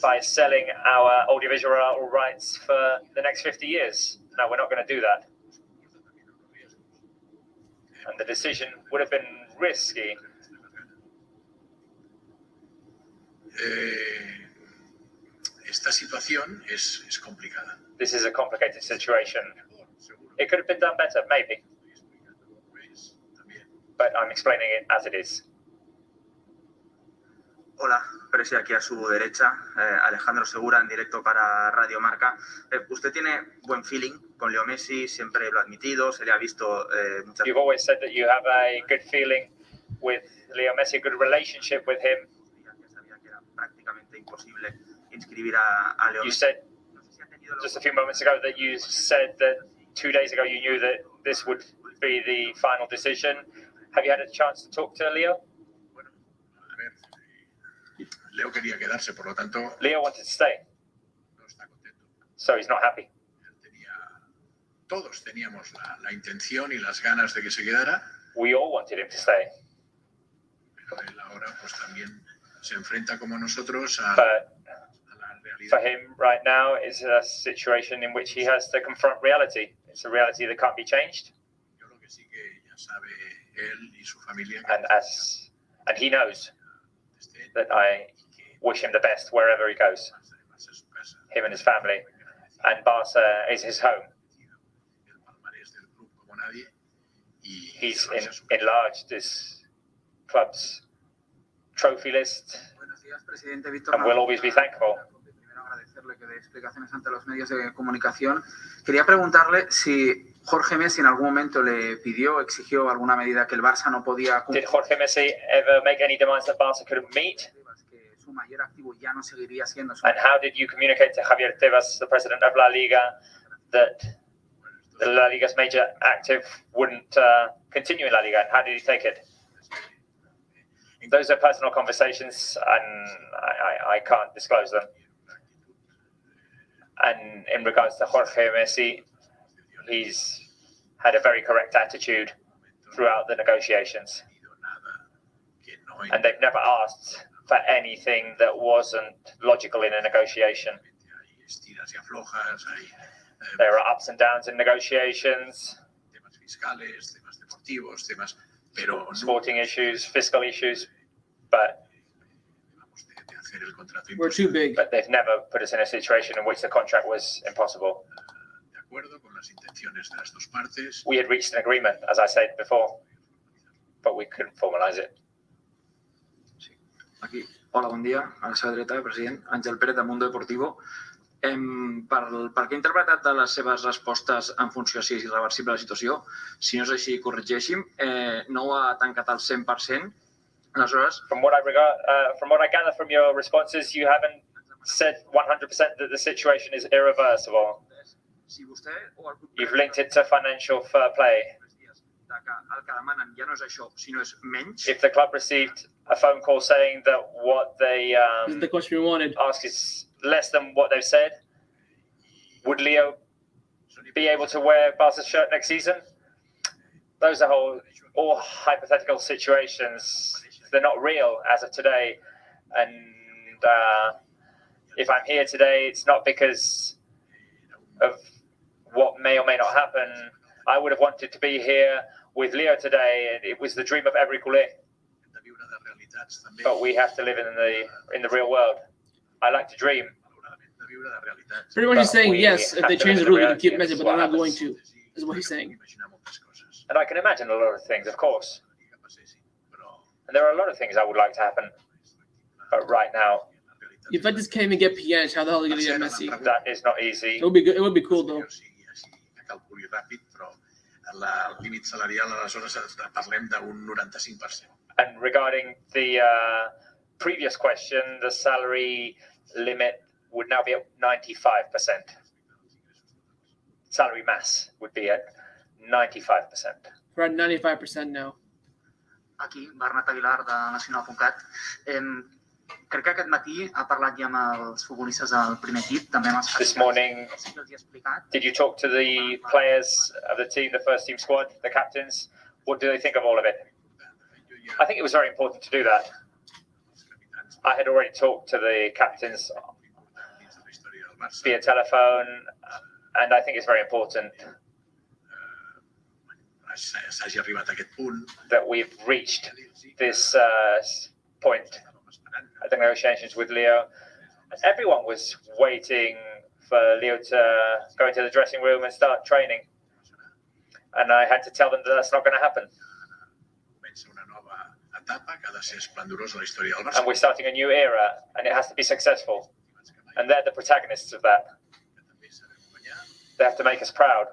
by selling our audiovisual rights for the next 50 years. No, we're not going to do that. And the decision would have been risky.
Esta situación es complicada.
This is a complicated situation. It could have been done better, maybe. But I'm explaining it as it is.
Hola, Presi, aquí a su derecha, Alejandro Segura en directo para Radio Marca. Usted tiene buen feeling con Leo Messi, siempre lo ha admitido, se le ha visto muchas veces.
You've always said that you have a good feeling with Leo Messi, a good relationship with him.
Sabía que era prácticamente imposible inscribir a Leo
You
Messi.
said just a few moments ago that you said that 2 days ago you knew that this would be the final decision. Have you had a chance to talk to Leo?
Bueno, a ver, Leo quería quedarse, por lo tanto,
Leo wanted to stay,
no está contento.
so he's not happy.
Todos teníamos la intención y las ganas de que se quedara,
We all wanted him to stay,
pero él ahora pues también se enfrenta como nosotros a
but
la realidad.
for him right now it's a situation in which he has to confront reality. It's a reality that can't be changed,
Yo lo que sí que ya sabe él y su familia
and he knows that I wish him the best wherever he goes,
además es su casa.
him and his family, and Barca is his home.
El palmarés del club como nadie y
He's
llevarse a su
enlarged his club's trophy list,
Buenos días, presidente
and we'll always be thankful.
Primero agradecerle que dé explicaciones ante los medios de comunicación. Quería preguntarle si Jorge Messi en algún momento le pidió, exigió alguna medida que el Barça no podía cumplir.
Did Jorge Messi ever make any demands that Barca couldn't meet?
Que su mayor activo ya no seguiría siendo su.
And how did you communicate to Javier Tebas, the president of La Liga, that the La Liga's major active wouldn't continue in La Liga? And how did he take it? Those are personal conversations, and I can't disclose them. And in regards to Jorge Messi, he's had a very correct attitude throughout the negotiations. And they've never asked for anything that wasn't logical in a negotiation. There are ups and downs in negotiations, sporting issues, fiscal issues, but
we're too big.
But they've never put us in a situation in which the contract was impossible. We had reached an agreement, as I said before, but we couldn't formalize it.
Aquí. Hola, bon dia. A la seva dreta, president. Àngel Pérez, de Mundo Deportivo. Per què he interpretat de les seves respostes en funció si és irreversible la situació? Si no és així, corregeixin. No ho ha tancat al 100%. Aleshores...
From what I gather from your responses, you haven't said 100% that the situation is irreversible.
Si vostè o el club...
You've linked it to financial fair play.
El que demanen ja no és això, sinó és menys.
If the club received a phone call saying that what they
the question we wanted.
Ask is less than what they've said, would Leo be able to wear Barca's shirt next season? Those are all hypothetical situations. They're not real as of today. And if I'm here today, it's not because of what may or may not happen. I would have wanted to be here with Leo today. It was the dream of every culé. But we have to live in the real world. I like to dream.
Pretty much he's saying, yes, if they change the rule, they can keep Messi, but they're not going to, is what he's saying.
And I can imagine a lot of things, of course. And there are a lot of things I would like to happen. But right now...
If I just came and get Pjanic, how the hell are they going to get Messi?
That is not easy.
It would be good. It would be cool, though.
And regarding the previous question, the salary limit would now be at 95%. Salary mass would be at 95%.
We're at 95% now.
Aquí, Bernat Aguilar, de Nacional.cat. Crec que aquest matí ha parlat ja amb els futbolistes del primer equip, també amb els
This morning, did you talk to the players of the team, the first team squad, the captains? What do they think of all of it? I think it was very important to do that. I had already talked to the captains via telephone, and I think it's very important that we've reached this point at the negotiations with Leo. Everyone was waiting for Leo to go into the dressing room and start training. And I had to tell them that that's not going to happen. And we're starting a new era, and it has to be successful. And they're the protagonists of that. They have to make us proud.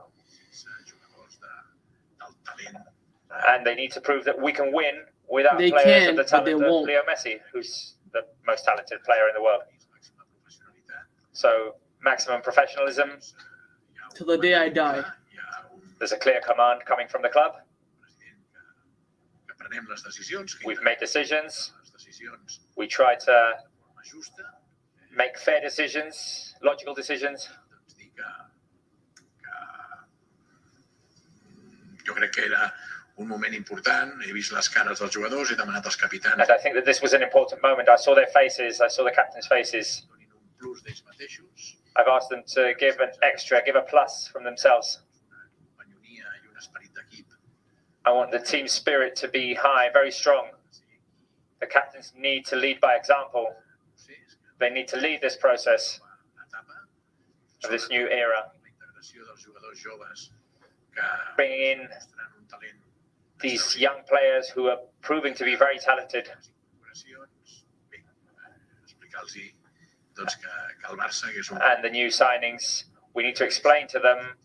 And they need to prove that we can win without players of the talent of Leo Messi, who's the most talented player in the world. So, maximum professionalism.
Till the day I die.
There's a clear command coming from the club. We've made decisions. We try to make fair decisions, logical decisions.
Jo crec que era un moment important, he vist les cares dels jugadors, he demanat als capitans.
And I think that this was an important moment. I saw their faces, I saw the captains' faces. I've asked them to give an extra, give a plus from themselves. I want the team spirit to be high, very strong. The captains need to lead by example. They need to lead this process of this new era. Bringing in these young players who are proving to be very talented.
explicar-los doncs, que el Barça, que és un...
And the new signings, we need to explain to them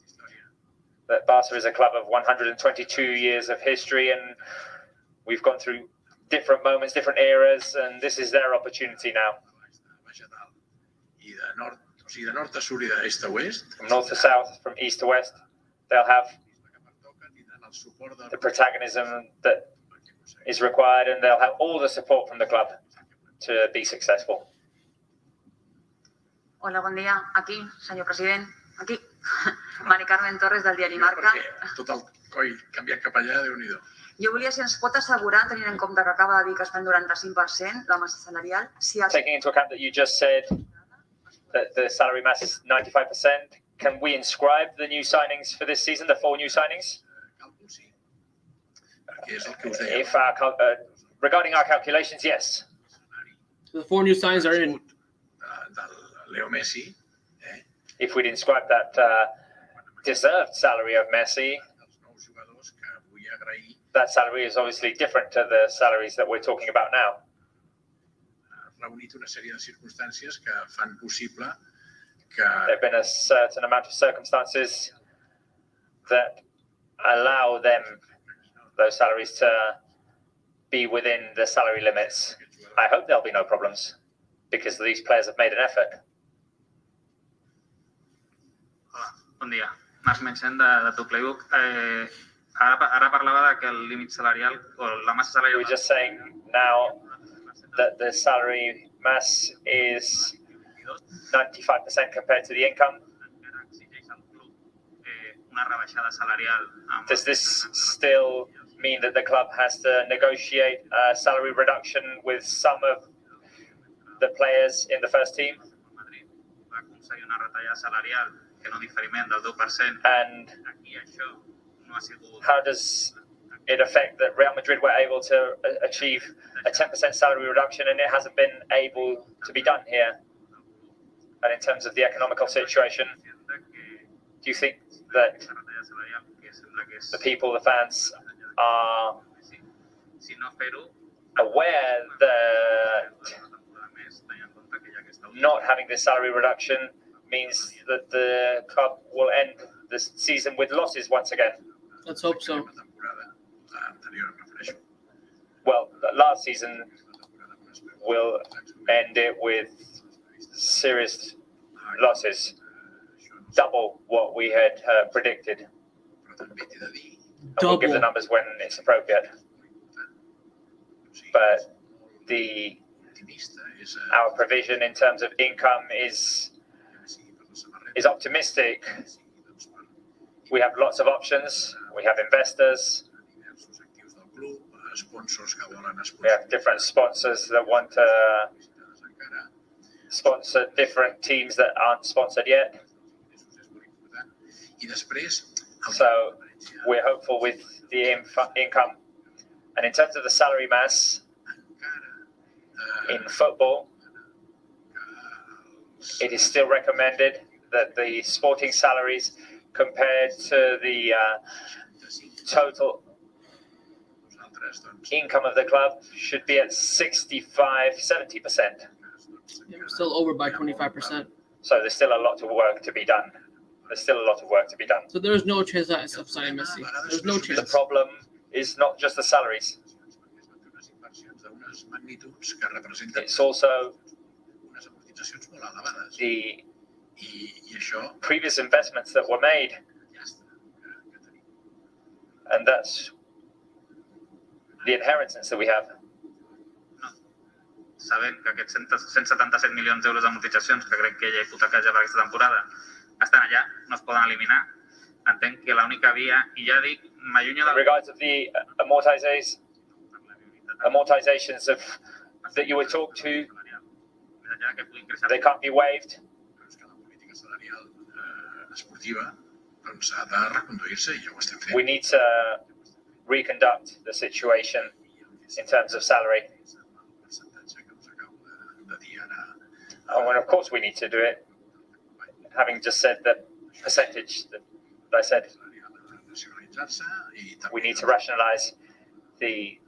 that Barca is a club of 122 years of history, and we've gone through different moments, different eras, and this is their opportunity now.
I de nord a sud i d'est a oest,
from north to south, from east to west, they'll have the protagonism that is required, and they'll have all the support from the club to be successful.
Hola, bon dia. Aquí, senyor president. Aquí. Mari Carmen Torres, del diari Marca.
Tot el coll canviat cap allà, Déu-n'hi-do.
Jo volia, si ens pot assegurar, tenint en compte que acaba de dir que està en 95%, la massa salarial, si els...
Taking into account that you just said that the salary mass is 95%, can we inscribe the new signings for this season, the 4 new signings? If regarding our calculations, yes.
The 4 new signings are in.
Leo Messi.
If we'd inscribe that deserved salary of Messi, that salary is obviously different to the salaries that we're talking about now.
Reunit una sèrie de circumstàncies que fan possible que...
There have been a certain amount of circumstances that allow them, those salaries, to be within the salary limits. I hope there'll be no problems because these players have made an effort.
Hola, bon dia. Marc Menchen de Tu Playbook. Ara parlava de que el límit salarial o la massa salarial...
We're just saying now that the salary mass is 95% compared to the income. Does this still mean that the club has to negotiate a salary reduction with some of the players in the first team? And how does it affect that Real Madrid were able to achieve a 10% salary reduction and it hasn't been able to be done here? And in terms of the economical situation, do you think that the people, the fans, are aware that not having this salary reduction means that the club will end the season with losses once again?
Let's hope so.
Well, last season will end it with serious losses, double what we had predicted. We'll give the numbers when it's appropriate. But our provision in terms of income is optimistic. We have lots of options. We have investors. We have different sponsors that want to sponsor different teams that aren't sponsored yet. So we're hopeful with the income. And in terms of the salary mass in football, it is still recommended that the sporting salaries compared to the total income of the club should be at 65-70%.
Yeah, we're still over by 25%.
So there's still a lot of work to be done.
So there is no chance of signing Messi. There's no chance.
The problem is not just the salaries. It's also the previous investments that were made. And that's the inheritance that we have.
Sabent que aquests 177 milions d'euros d'amortitzacions que crec que hi ha hipotecats ja per aquesta temporada estan allà, no es poden eliminar. Entenc que l'única via, i ja dic, m'allunyo de...
In regards of the amortizations that you were talked to, they can't be waived. We need to reconduct the situation in terms of salary. And of course we need to do it. Having just said the percentage that I said, we need to rationalize the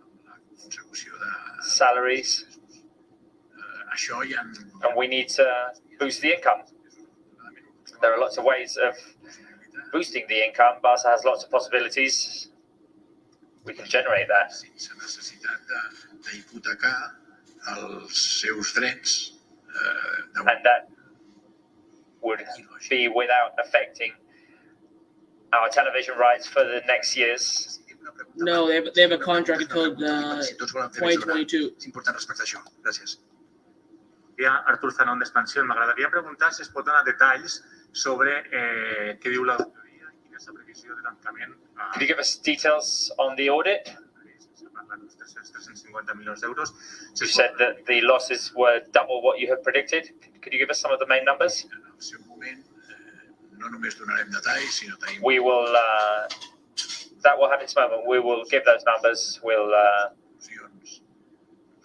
salaries
això hi ha...
And we need to boost the income. There are lots of ways of boosting the income. Barca has lots of possibilities. We can generate that.
Sense necessitat d'hipotecar els seus drets.
And that would be without affecting our television rights for the next years.
No, they have a contract until 2022.
És important respectar això. Gràcies.
Artur Zanon d'Expansió. M'agradaria preguntar si es pot donar detalls sobre què diu l'auditoria i quina és la previsió de tancament.
Could you give us details on the audit?
S'ha parlat d'uns 350 milions d'euros.
You said that the losses were double what you have predicted. Could you give us some of the main numbers?
En el seu moment, no només donarem detalls, sinó tenim...
We will, that will have its moment. We will give those numbers.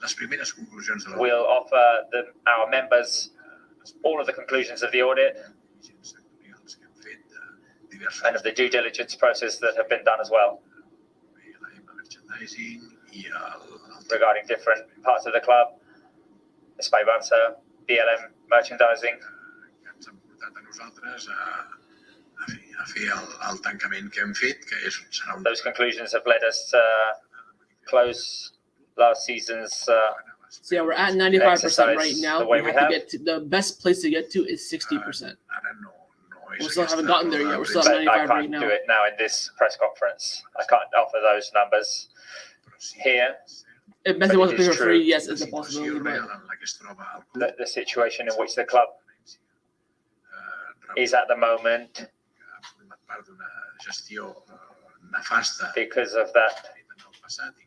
Les primeres conclusions de
We'll offer our members all of the conclusions of the audit and of the due diligence process that have been done as well regarding different parts of the club, Espai Barça, BLM merchandising.
Ens han portat a nosaltres a fer el tancament que hem fet, que serà un...
Those conclusions have led us to close last season's
So yeah, we're at 95% right now.
The way
we have to get to the best place to get to is 60%. We still haven't gotten there yet. We're still at 95 right now.
I can't do it now in this press conference. I can't offer those numbers here.
If Messi wants to play for free, yes, it's a possibility.
But the situation in which the club is at the moment, because of that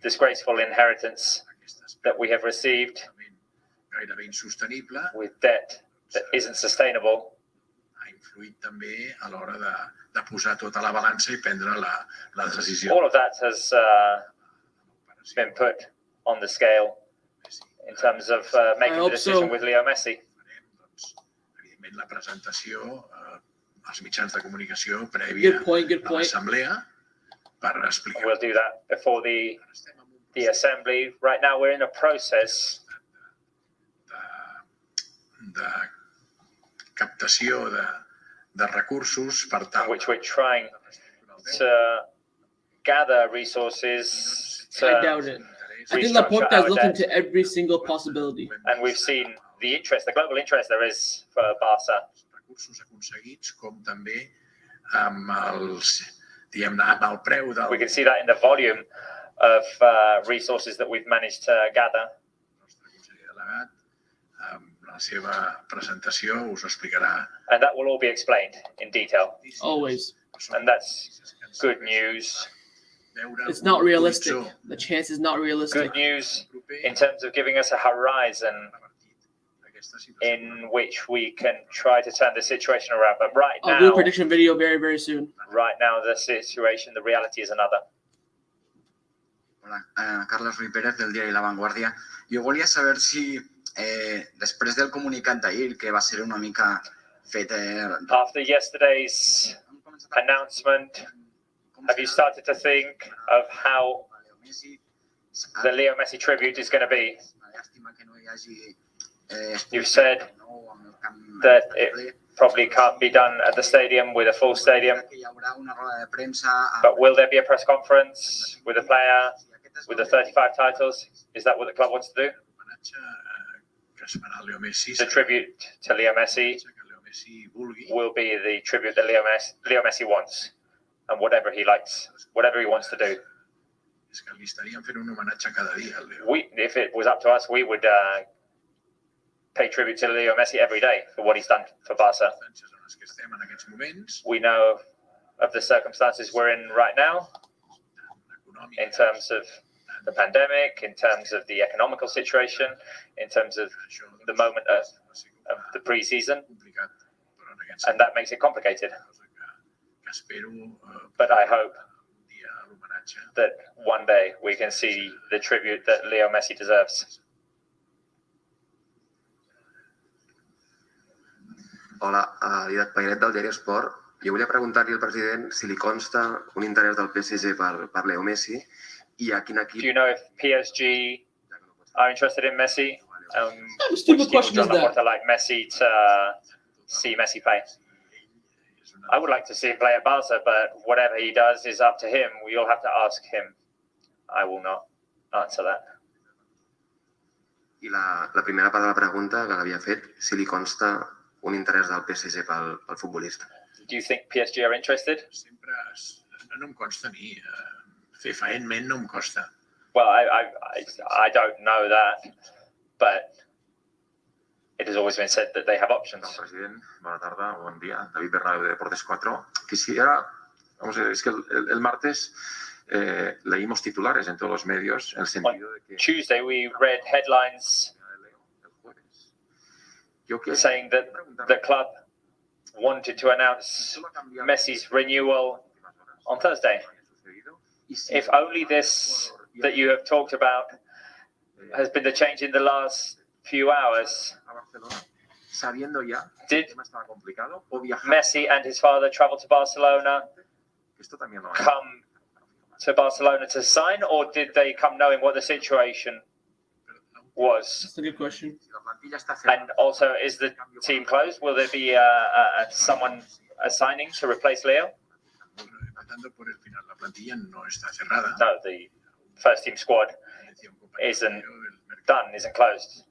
disgraceful inheritance that we have received with debt that isn't sustainable,
ha influït també a l'hora de posar tota la balança i prendre la decisió.
All of that has been put on the scale in terms of making the decision with Leo Messi.
Evidentment, la presentació als mitjans de comunicació prèvia a l'assemblea per explicar.
We'll do that before the assembly. Right now, we're in a process
de captació de recursos per tal...
which we're trying to gather resources.
I doubt it. I think Laporta has looked into every single possibility.
And we've seen the interest, the global interest there is for Barca.
Recursos aconseguits, com també amb el preu del...
We can see that in the volume of resources that we've managed to gather.
La seva presentació us explicarà.
And that will all be explained in detail.
Always.
And that's good news.
It's not realistic. The chance is not realistic.
Good news in terms of giving us a horizon in which we can try to turn the situation around. But right now,
I'll do a prediction video very, very soon.
Right now, the situation, the reality is another.
Hola, Carlos Ruiz Pérez del diari La Vanguardia. Jo volia saber si després del comunicat d'ahir, que va ser una mica fet...
After yesterday's announcement, have you started to think of how the Leo Messi tribute is going to be? You've said that it probably can't be done at the stadium with a full stadium. But will there be a press conference with a player with the 35 titles? Is that what the club wants to do? The tribute to Leo Messi will be the tribute that Leo Messi wants, and whatever he likes, whatever he wants to do. If it was up to us, we would pay tribute to Leo Messi every day for what he's done for Barca. We know of the circumstances we're in right now, in terms of the pandemic, in terms of the economical situation, in terms of the moment of the pre-season, and that makes it complicated. But I hope that one day we can see the tribute that Leo Messi deserves.
Hola, Didac Pairet del diari Esport. Jo volia preguntar-li al president si li consta un interès del PSG per Leo Messi i a quin equip...
Do you know if PSG are interested in Messi
stupid question
Joan
is that?
Laporta like Messi to see Messi play? I would like to see him play at Barca, but whatever he does is up to him. You'll have to ask him. I will not answer that.
I la primera part de la pregunta que l'havia fet, si li consta un interès del PSG pel futbolista.
Do you think PSG are interested?
Sempre no em consta a mi. Fefaentment no em costa.
Well, I don't know that, but it has always been said that they have options.
President, bona tarda, bon dia. David Bernabéu de Deportes 4. Quisiera, vamos a ver, es que el martes leímos titulares en todos los medios en el sentido de que
Tuesday we read headlines saying that the club wanted to announce Messi's renewal on Thursday. If only this that you have talked about has been the change in the last few hours, did Messi and his father travel to Barcelona, come to Barcelona to sign, or did they come knowing what the situation was?
That's a good question.
And also, is the team closed? Will there be someone assigning to replace Leo? No, the first team squad isn't done, isn't closed.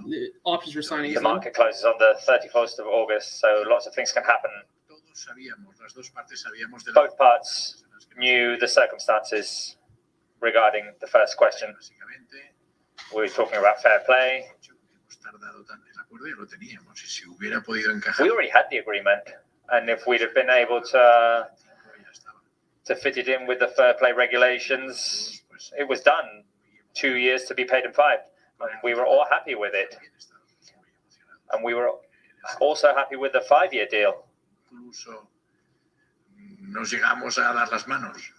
The options for signing.
The market closes on the 31st of August, so lots of things can happen. Both parts knew the circumstances regarding the first question. We were talking about fair play. We already had the agreement, and if we'd have been able to fit it in with the fair play regulations, it was done. 2 years to be paid in 5. And we were all happy with it. And we were also happy with the 5-year deal.
Nos llegamos a dar las manos.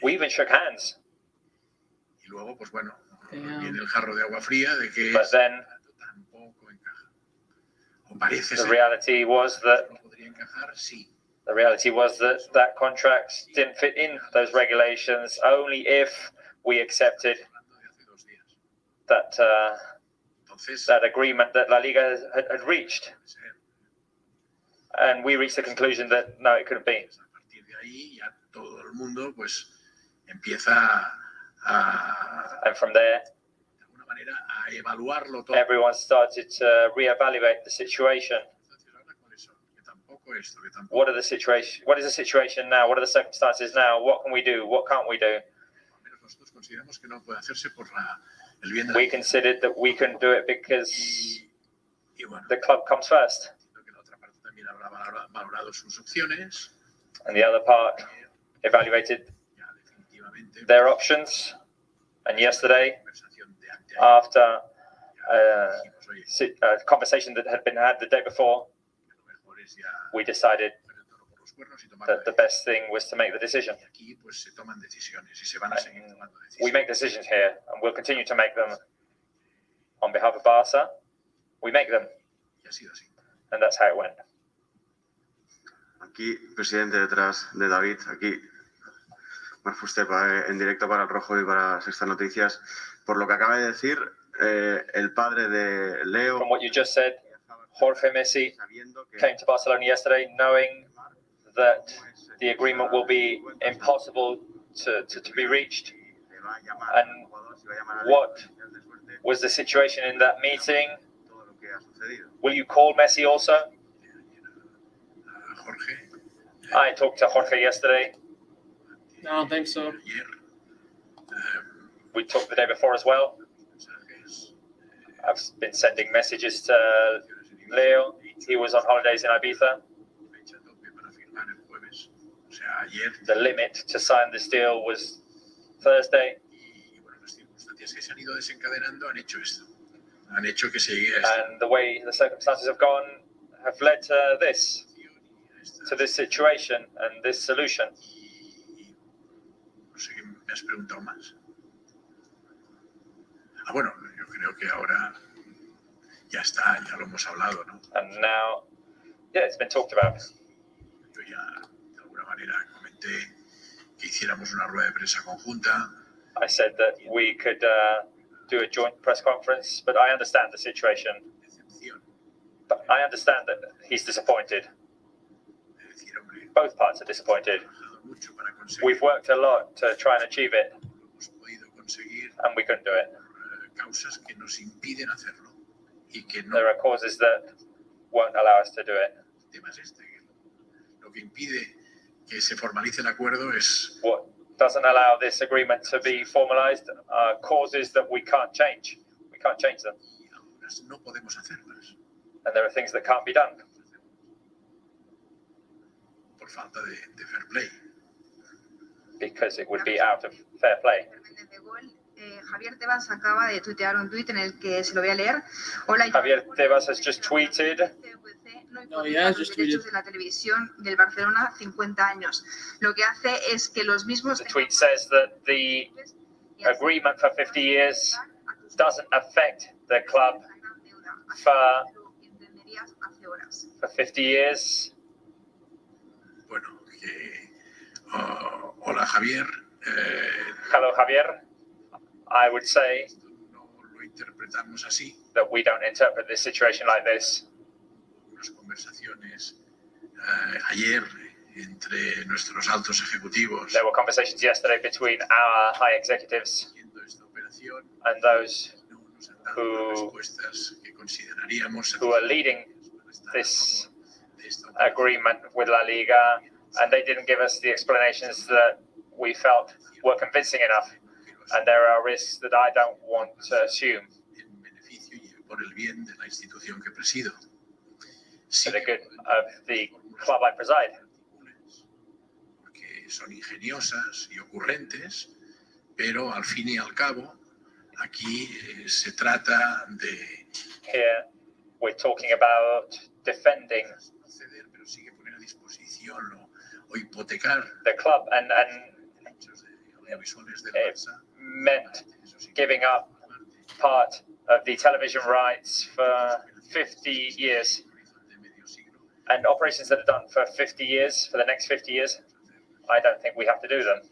We even shook hands.
Y luego, pues bueno, viene el jarro de agua fría de que
but then
tampoco encaja. O parece
the
ser.
reality was that
No podría encajar, sí.
the reality was that contract didn't fit in those regulations only if we accepted that that agreement that La Liga had reached. And we reached the conclusion that no, it couldn't be.
A partir de ahí ya todo el mundo pues empieza
And from there,
de alguna manera a evaluarlo todo.
everyone started to reevaluate the situation. What is the situation now? What are the circumstances now? What can we do? What can't we do?
Nosotros consideramos que no puede hacerse por el bien de
We considered that we couldn't do it because the club comes first.
también habrá valorado sus opciones.
And the other part evaluated their options. And yesterday, after a conversation that had been had the day before, we decided that the best thing was to make the decision. We make decisions here, and we'll continue to make them on behalf of Barca. We make them, and that's how it went.
Aquí, presidente, detrás de David, aquí, Marc Fuster, en directo para El Rojo y para Sexta Noticias. Por lo que acaba de decir, el padre de Leo...
From what you just said, Jorge Messi came to Barcelona yesterday knowing that the agreement will be impossible to be reached. And what was the situation in that meeting? Will you call Messi also? I talked to Jorge yesterday.
No, I don't think so.
We talked the day before as well. I've been sending messages to Leo. He was on holidays in Ibiza. The limit to sign this deal was Thursday. And the way the circumstances have gone have led to this situation and this solution.
Me has preguntado más. Bueno, yo creo que ahora ya está, ya lo hemos hablado, ¿no?
And now, yeah, it's been talked about.
Yo ya de alguna manera comenté que hiciéramos una rueda de prensa conjunta.
I said that we could do a joint press conference, but I understand the situation. But I understand that he's disappointed. Both parts are disappointed. We've worked a lot to try and achieve it, and we couldn't do it. There are causes that won't allow us to do it. What doesn't allow this agreement to be formalized are causes that we can't change. We can't change them. And there are things that can't be done. Because it would be out of fair play.
Javier Tebas acaba de tuitear un tuit en el que se lo voy a leer. Hola,
Javier Tebas has just tweeted.
No, ya has just tweeted. De la televisión del Barcelona 50 años. Lo que hace es que los mismos.
The tweet says that the agreement for 50 years doesn't affect the club for 50 years.
Hola, Javier.
Hello, Javier. I would say that we don't interpret this situation like this. There were conversations yesterday between our high executives and those who are leading this agreement with La Liga, and they didn't give us the explanations that we felt were convincing enough. And there are risks that I don't want to assume. For the good of the club I preside. Here we're talking about defending the club, and it meant giving up part of the television rights for 50 years. And operations that are done for 50 years, for the next 50 years, I don't think we have to do them.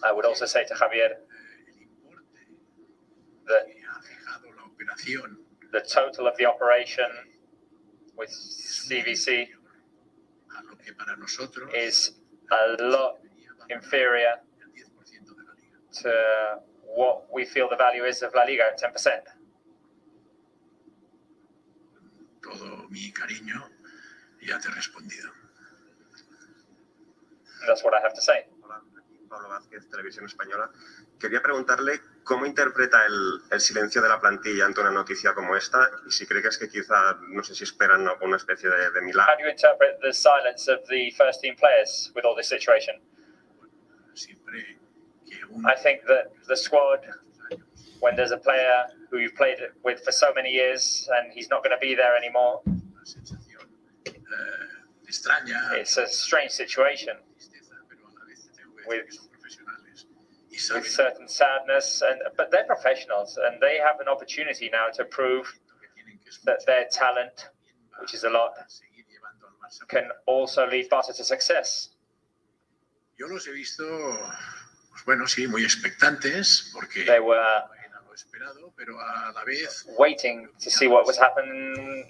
I would also say to Javier that the total of the operation with CVC is a lot inferior to what we feel the value is of La Liga at 10%.
Todo mi cariño, ya te he respondido.
That's what I have to say.
Hola, Pablo Vázquez, Televisión Española. Quería preguntarle cómo interpreta el silencio de la plantilla ante una noticia como esta y si cree que es que quizá, no sé si esperan alguna especie de milagro.
How do you interpret the silence of the first team players with all this situation? I think that the squad, when there's a player who you've played with for so many years and he's not going to be there anymore, it's a strange situation with certain sadness, but they're professionals and they have an opportunity now to prove that their talent, which is a lot, can also lead Barca to success.
Yo los he visto, pues bueno, sí, muy expectantes, porque
they were
pero a la vez
waiting to see what was happening,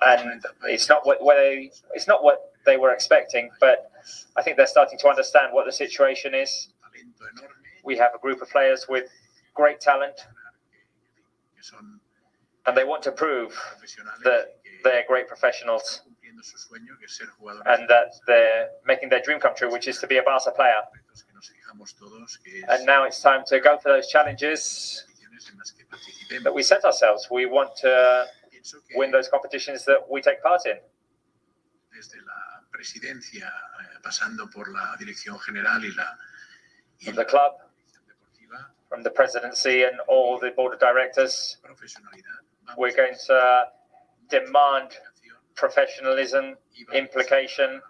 and it's not what they were expecting, but I think they're starting to understand what the situation is. We have a group of players with great talent, and they want to prove that they're great professionals and that they're making their dream come true, which is to be a Barca player. And now it's time to go for those challenges that we set ourselves. We want to win those competitions that we take part in.
Desde la presidencia, pasando por la dirección general y
from the club, from the presidency and all the board of directors, we're going to demand professionalism, implication,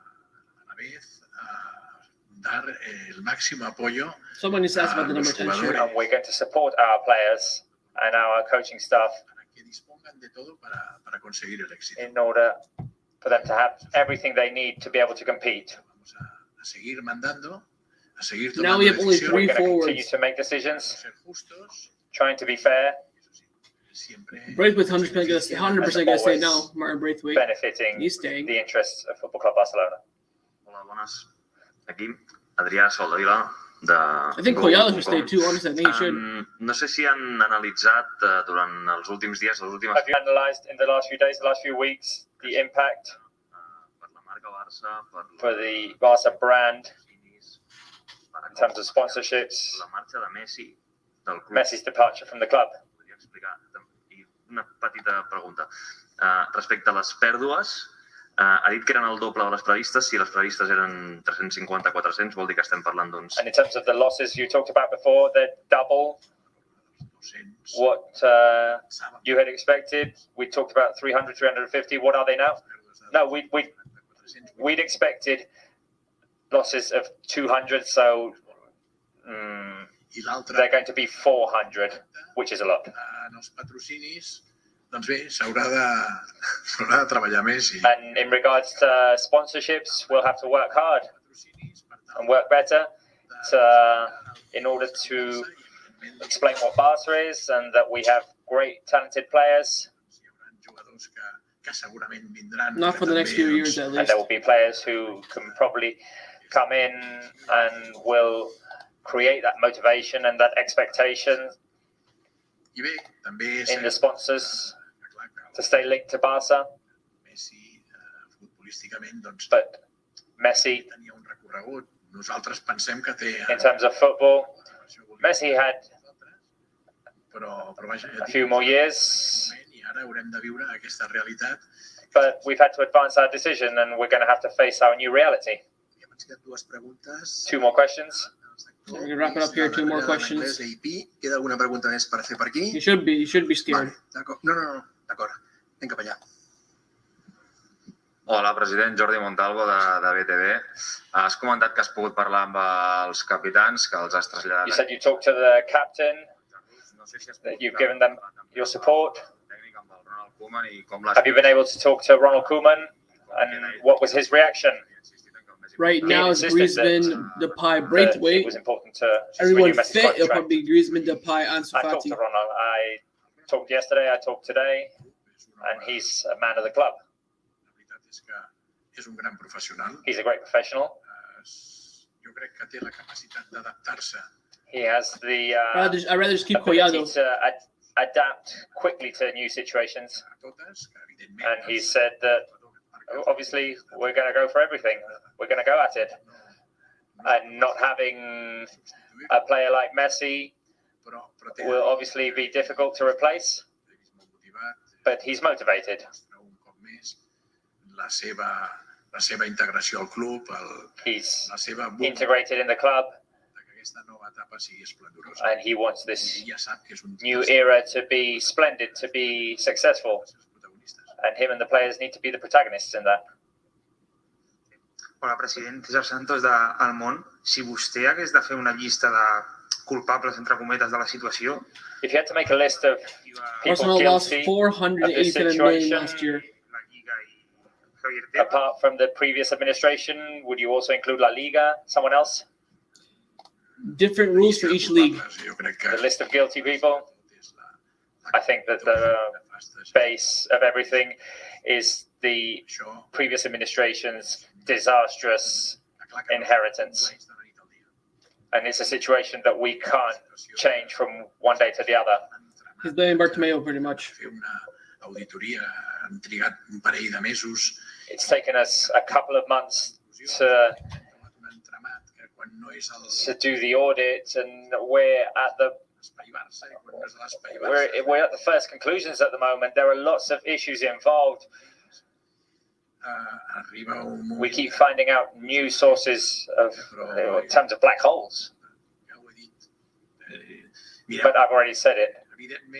dar el máximo apoyo.
Someone needs to ask about the number 10 shirt.
And we're going to support our players and our coaching staff in order for them to have everything they need to be able to compete.
Now we have only 3
We're going to continue
forwards.
to make decisions, trying to be fair,
Braithwaite's 100% going to stay now. Martin Braithwaite.
benefiting
He's staying.
the interests of Football Club Barcelona.
Hola, bones. Aquí, Adrià Soldevila, de...
I think Collado should stay too, honestly. I think he should.
No sé si han analitzat durant els últims dies, les últimes...
Have you analysed in the last few days, the last few weeks, the impact
per la marca Barça, per
for the Barca brand in terms of sponsorships,
la marxa de Messi del club?
Messi's departure from the club?
Podria explicar? I una petita pregunta. Respecte a les pèrdues, ha dit que eren el doble de les previstes. Si les previstes eren 350-400, vol dir que estem parlant d'uns...
And in terms of the losses you talked about before, they're double what you had expected. We talked about 300, 350. What are they now? No, we'd expected losses of 200, so they're going to be 400, which is a lot.
En els patrocinis, doncs bé, s'haurà de treballar més.
And in regards to sponsorships, we'll have to work hard and work better in order to explain what Barca is and that we have great, talented players.
Not for the next few years, at
And
least.
there will be players who can probably come in and will create that motivation and that expectation in the sponsors to stay linked to Barca. But Messi,
Nosaltres pensem que té...
in terms of football, Messi had a few more years,
I ara haurem de viure aquesta realitat.
but we've had to advance our decision and we're going to have to face our new reality.
Dues preguntes.
2 more questions.
We're going to wrap it up here. 2 more questions.
Queda alguna pregunta més per fer per aquí?
You should be scared.
D'acord. No, d'acord. Anem cap allà.
Hola, president. Jordi Montalvo, de BTV. Has comentat que has pogut parlar amb els capitans, que els has traslladat...
You said you talked to the captain, that you've given them your support. Have you been able to talk to Ronald Koeman, and what was his reaction?
Right now it's Griezmann, Depay, Braithwaite.
It was important to
Everyone
renew Messi's
fit. It'll
contract.
probably be Griezmann, Depay, and
I talked
Fati.
to Ronald. I talked yesterday, I talked today, and he's a man of the club.
És un gran professional.
He's a great professional.
Jo crec que té la capacitat d'adaptar-se.
He has the
I'd rather just keep
ability
Collado.
to adapt quickly to new situations. And he said that obviously we're going to go for everything. We're going to go at it. And not having a player like Messi will obviously be difficult to replace. But he's motivated.
La seva integració al club,
He's
la seva
integrated in the club.
que aquesta nova etapa sigui esplendorosa.
And he wants this
Ell ja sap que és un
new era to be splendid, to be successful. And him and the players need to be the protagonists in that.
Hola, president. César Santos d'El Món. Si vostè hagués de fer una llista de culpables, entre cometes, de la situació...
If you had to make a list of people
Arsenal lost
guilty of this
487 million
situation,
last year.
apart from the previous administration, would you also include La Liga, someone else?
Different rules for each league.
The list of guilty people? I think that the base of everything is the previous administration's disastrous inheritance. And it's a situation that we can't change from one day to the other.
He's blaming Bartomeu pretty much.
Auditoria, han trigat un parell de mesos.
It's taken us a couple of months to do the audit, and we're at the first conclusions at the moment. There are lots of issues involved. We keep finding out new sources of in terms of black holes. But I've already said it.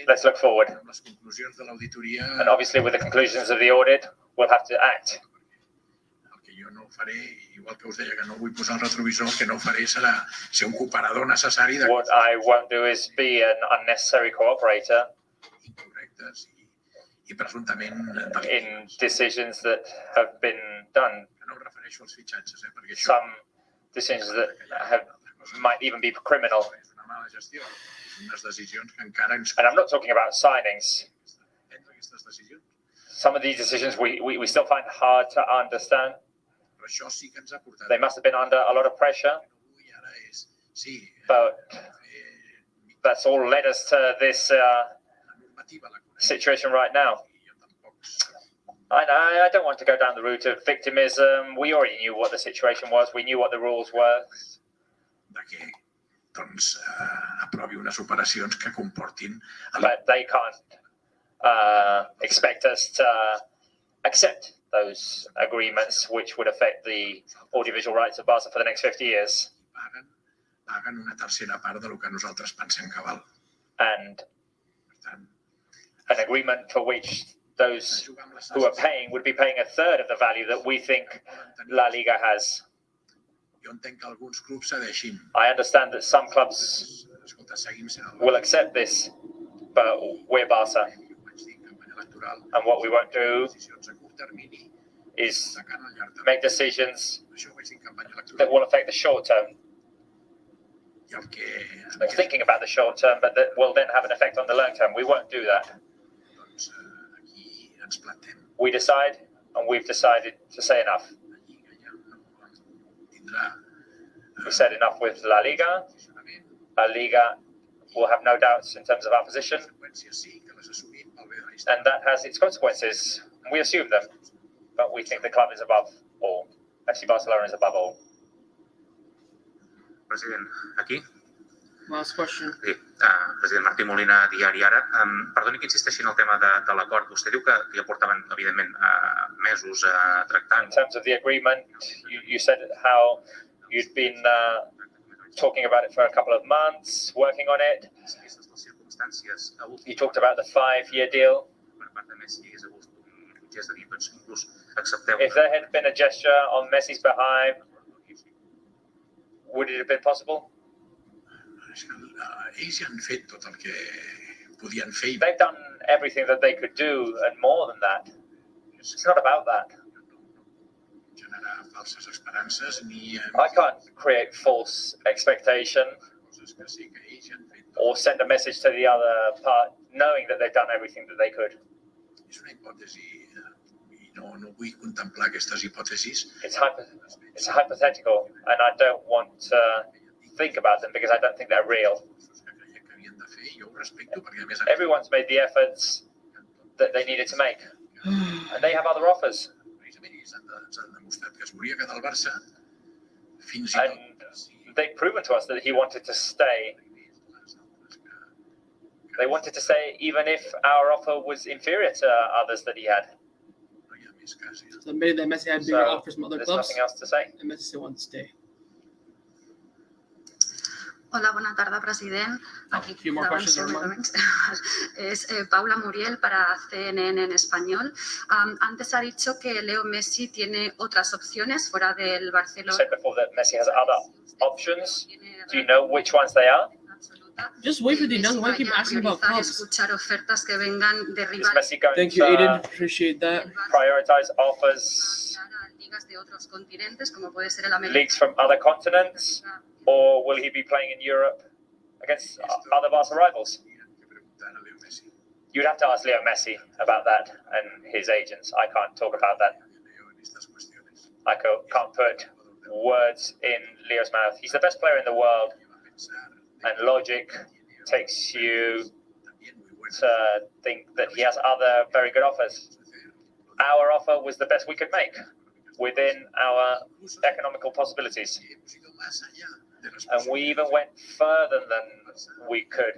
Let's look forward. And obviously with the conclusions of the audit, we'll have to act.
Jo no faré, igual que us deia que no vull posar el retrovisor, que no faré serà ser un cooperador necessari de
What I won't do is be an unnecessary cooperator
i presumptament
in decisions that have been done.
no em refereixo als fitxatges, perquè això
Some decisions that have might even be criminal.
És una mala gestió. Són unes decisions que encara ens...
And I'm not talking about signings.
Prendre aquestes decisions.
Some of these decisions we still find hard to understand.
Però això sí que ens ha portat...
They must have been under a lot of pressure.
I ara és... Sí.
But that's all led us to this situation right now. I don't want to go down the route of victimism. We already knew what the situation was. We knew what the rules were.
De que doncs, aprovi unes operacions que comportin...
But they can't expect us to accept those agreements which would affect the audiovisual rights of Barca for the next 50 years.
Paguen una tercera part del que nosaltres pensem que val.
And an agreement for which those who are paying would be paying a third of the value that we think La Liga has.
Jo entenc que alguns clubs cedeixin.
I understand that some clubs will accept this, but we're Barca. And what we won't do is make decisions that will affect the short term. Thinking about the short term, but that will then have an effect on the long term. We won't do that. We decide, and we've decided to say enough. We said enough with La Liga. La Liga will have no doubts in terms of our position, and that has its consequences. We assume them, but we think the club is above all. FC Barcelona is above all.
President, aquí.
Last question.
Sí, president Martí Molina, Diari Ara. Perdoni que insisteixi en el tema de l'acord. Vostè diu que ja portaven, evidentment, mesos tractant.
In terms of the agreement, you said how you'd been talking about it for a couple of months, working on it. You talked about the 5-year deal. If there had been a gesture on Messi's behalf, would it have been possible?
Ells ja han fet tot el que podien fer.
They've done everything that they could do and more than that. It's not about that.
Generar falses esperances ni...
I can't create false expectation or send a message to the other part knowing that they've done everything that they could.
És una hipòtesi i no vull contemplar aquestes hipòtesis.
It's hypothetical, and I don't want to think about them because I don't think they're real. Everyone's made the efforts that they needed to make, and they have other offers. And they've proven to us that he wanted to stay. They wanted to stay even if our offer was inferior to others that he had.
So maybe that Messi had bigger offers from other clubs.
There's nothing else to say.
And Messi still wanted to stay.
Hola, bona tarda, president. Aquí,
few more questions,
es Paula Muriel para CNN en español. Antes ha dicho que Leo Messi tiene otras opciones fuera del Barcelona.
You said before that Messi has other options. Do you know which ones they are?
Just wait for the announcement. Why keep asking about clubs?
Escuchar ofertas que vengan de
Is
rivales.
Messi going
Thank you,
to
Aiden. Appreciate that.
prioritize offers,
Ligas de otros continentes, como puede ser el americano.
leagues from other continents, or will he be playing in Europe against other Barca rivals? You'd have to ask Leo Messi about that and his agents. I can't talk about that. I can't put words in Leo's mouth. He's the best player in the world, and logic takes you to think that he has other very good offers. Our offer was the best we could make within our economical possibilities. And we even went further than we could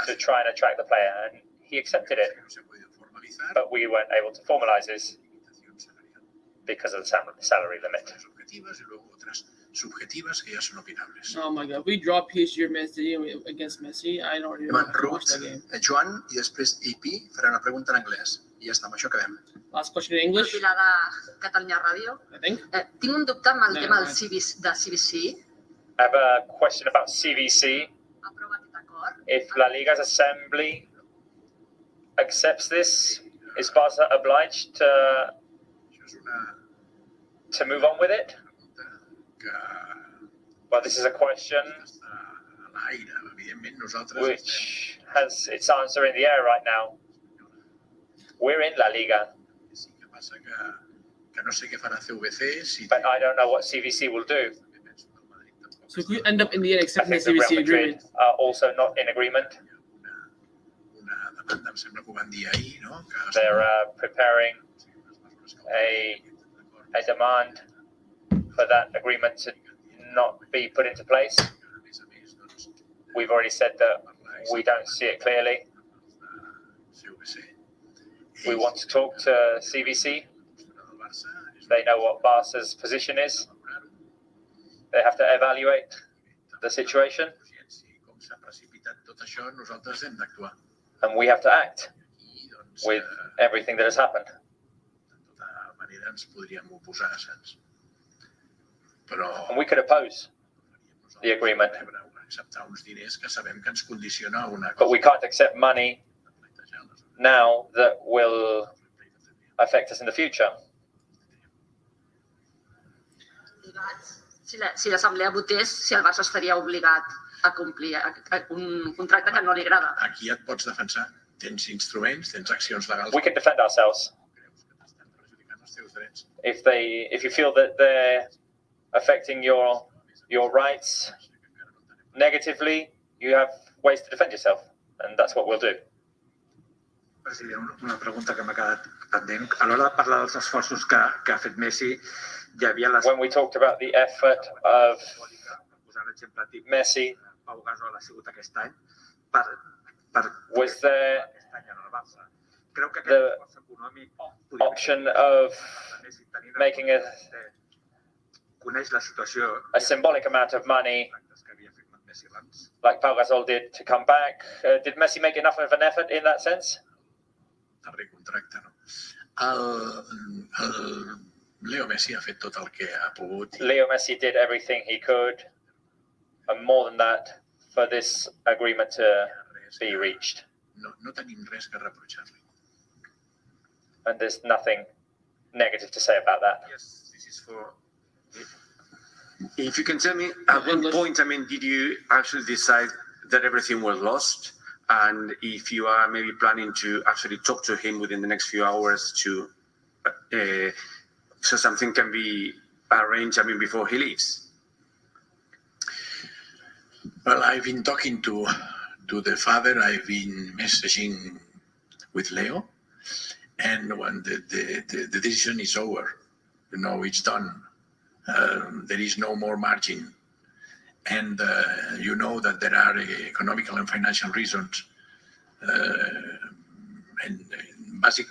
to try and attract the player, and he accepted it. But we weren't able to formalize this because of the salary limit.
Oh my God, we draw PSG or Messi against Messi. I don't even watch that game.
Joan i després AP farà una pregunta en anglès. I ja està, amb això acabem.
Last question in English.
Pilar de Catalunya Ràdio.
I think.
Tinc un dubte amb el
No,
tema
no,
del CVC.
I have a question about CVC. If La Liga's assembly accepts this, is Barca obliged to move on with it? Well, this is a question which has its answer in the air right now. We're in La Liga. But I don't know what CVC will do.
So if we end up in the end accepting the
I think
CVC
Real Madrid
agreement,
are also not in agreement. They're preparing a demand for that agreement to not be put into place. We've already said that we don't see it clearly. We want to talk to CVC. They know what Barca's position is. They have to evaluate the situation. And we have to act with everything that has happened. And we could oppose the agreement. But we can't accept money now that will affect us in the future.
Si l'Assemblea votés, si el Barça estaria obligat a complir un contracte que no li agrada.
Aquí et pots defensar. Tens instruments, tens accions legals.
We can defend ourselves. If you feel that they're affecting your rights negatively, you have ways to defend yourself, and that's what we'll do.
President, una pregunta que m'ha quedat pendent. A l'hora de parlar dels esforços que ha fet Messi, hi havia les...
When we talked about the effort of Messi,
Pau Gasol ha sigut aquest any,
was there the option of making a symbolic amount of money like Pau Gasol did to come back? Did Messi make enough of an effort in that sense?
Leo Messi ha fet tot el que ha pogut.
Leo Messi did everything he could, and more than that, for this agreement to be reached.
No tenim res que reprochar-li.
And there's nothing negative to say about that.
Yes, this is for... If you can tell me, at what point, did you actually decide that everything was lost? And if you are maybe planning to actually talk to him within the next few hours to... so something can be arranged, before he leaves?
Well, I've been talking to the father. I've been messaging with Leo. And when the decision is over, it's done. There is no more margin. And you know that there are economical and financial reasons. And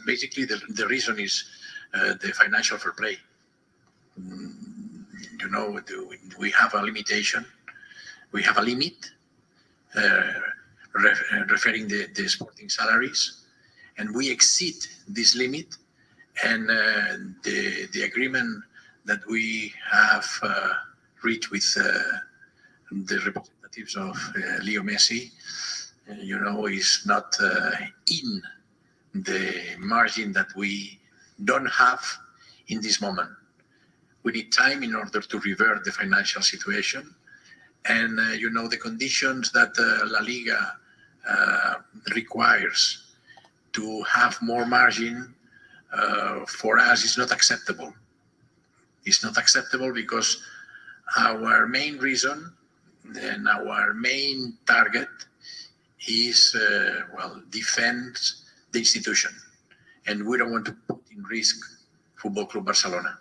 basically the reason is the financial fair play. We have a limitation. We have a limit referring the sporting salaries, and we exceed this limit. And the agreement that we have reached with the representatives of Leo Messi, is not in the margin that we don't have in this moment. We need time in order to revert the financial situation. And, the conditions that La Liga requires to have more margin for us is not acceptable. It's not acceptable because our main reason and our main target is, defend the institution. And we don't want to put in risk Football Club Barcelona.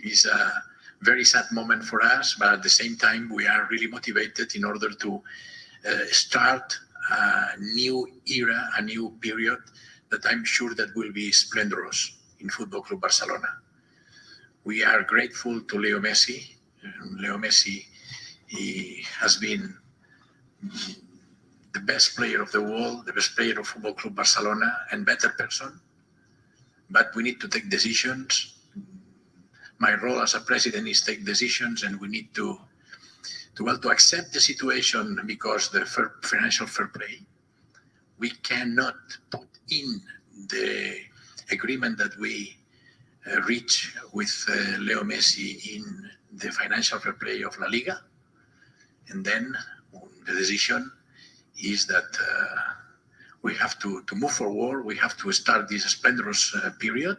It's a very sad moment for us, but at the same time, we are really motivated in order to start a new era, a new period that I'm sure that will be splendorous in Football Club Barcelona. We are grateful to Leo Messi. Leo Messi, he has been the best player of the world, the best player of Football Club Barcelona, and better person. But we need to take decisions. My role as a president is take decisions, and we need to accept the situation because the financial fair play, we cannot put in the agreement that we reach with Leo Messi in the financial fair play of La Liga. And then the decision is that we have to move forward. We have to start this splendorous period.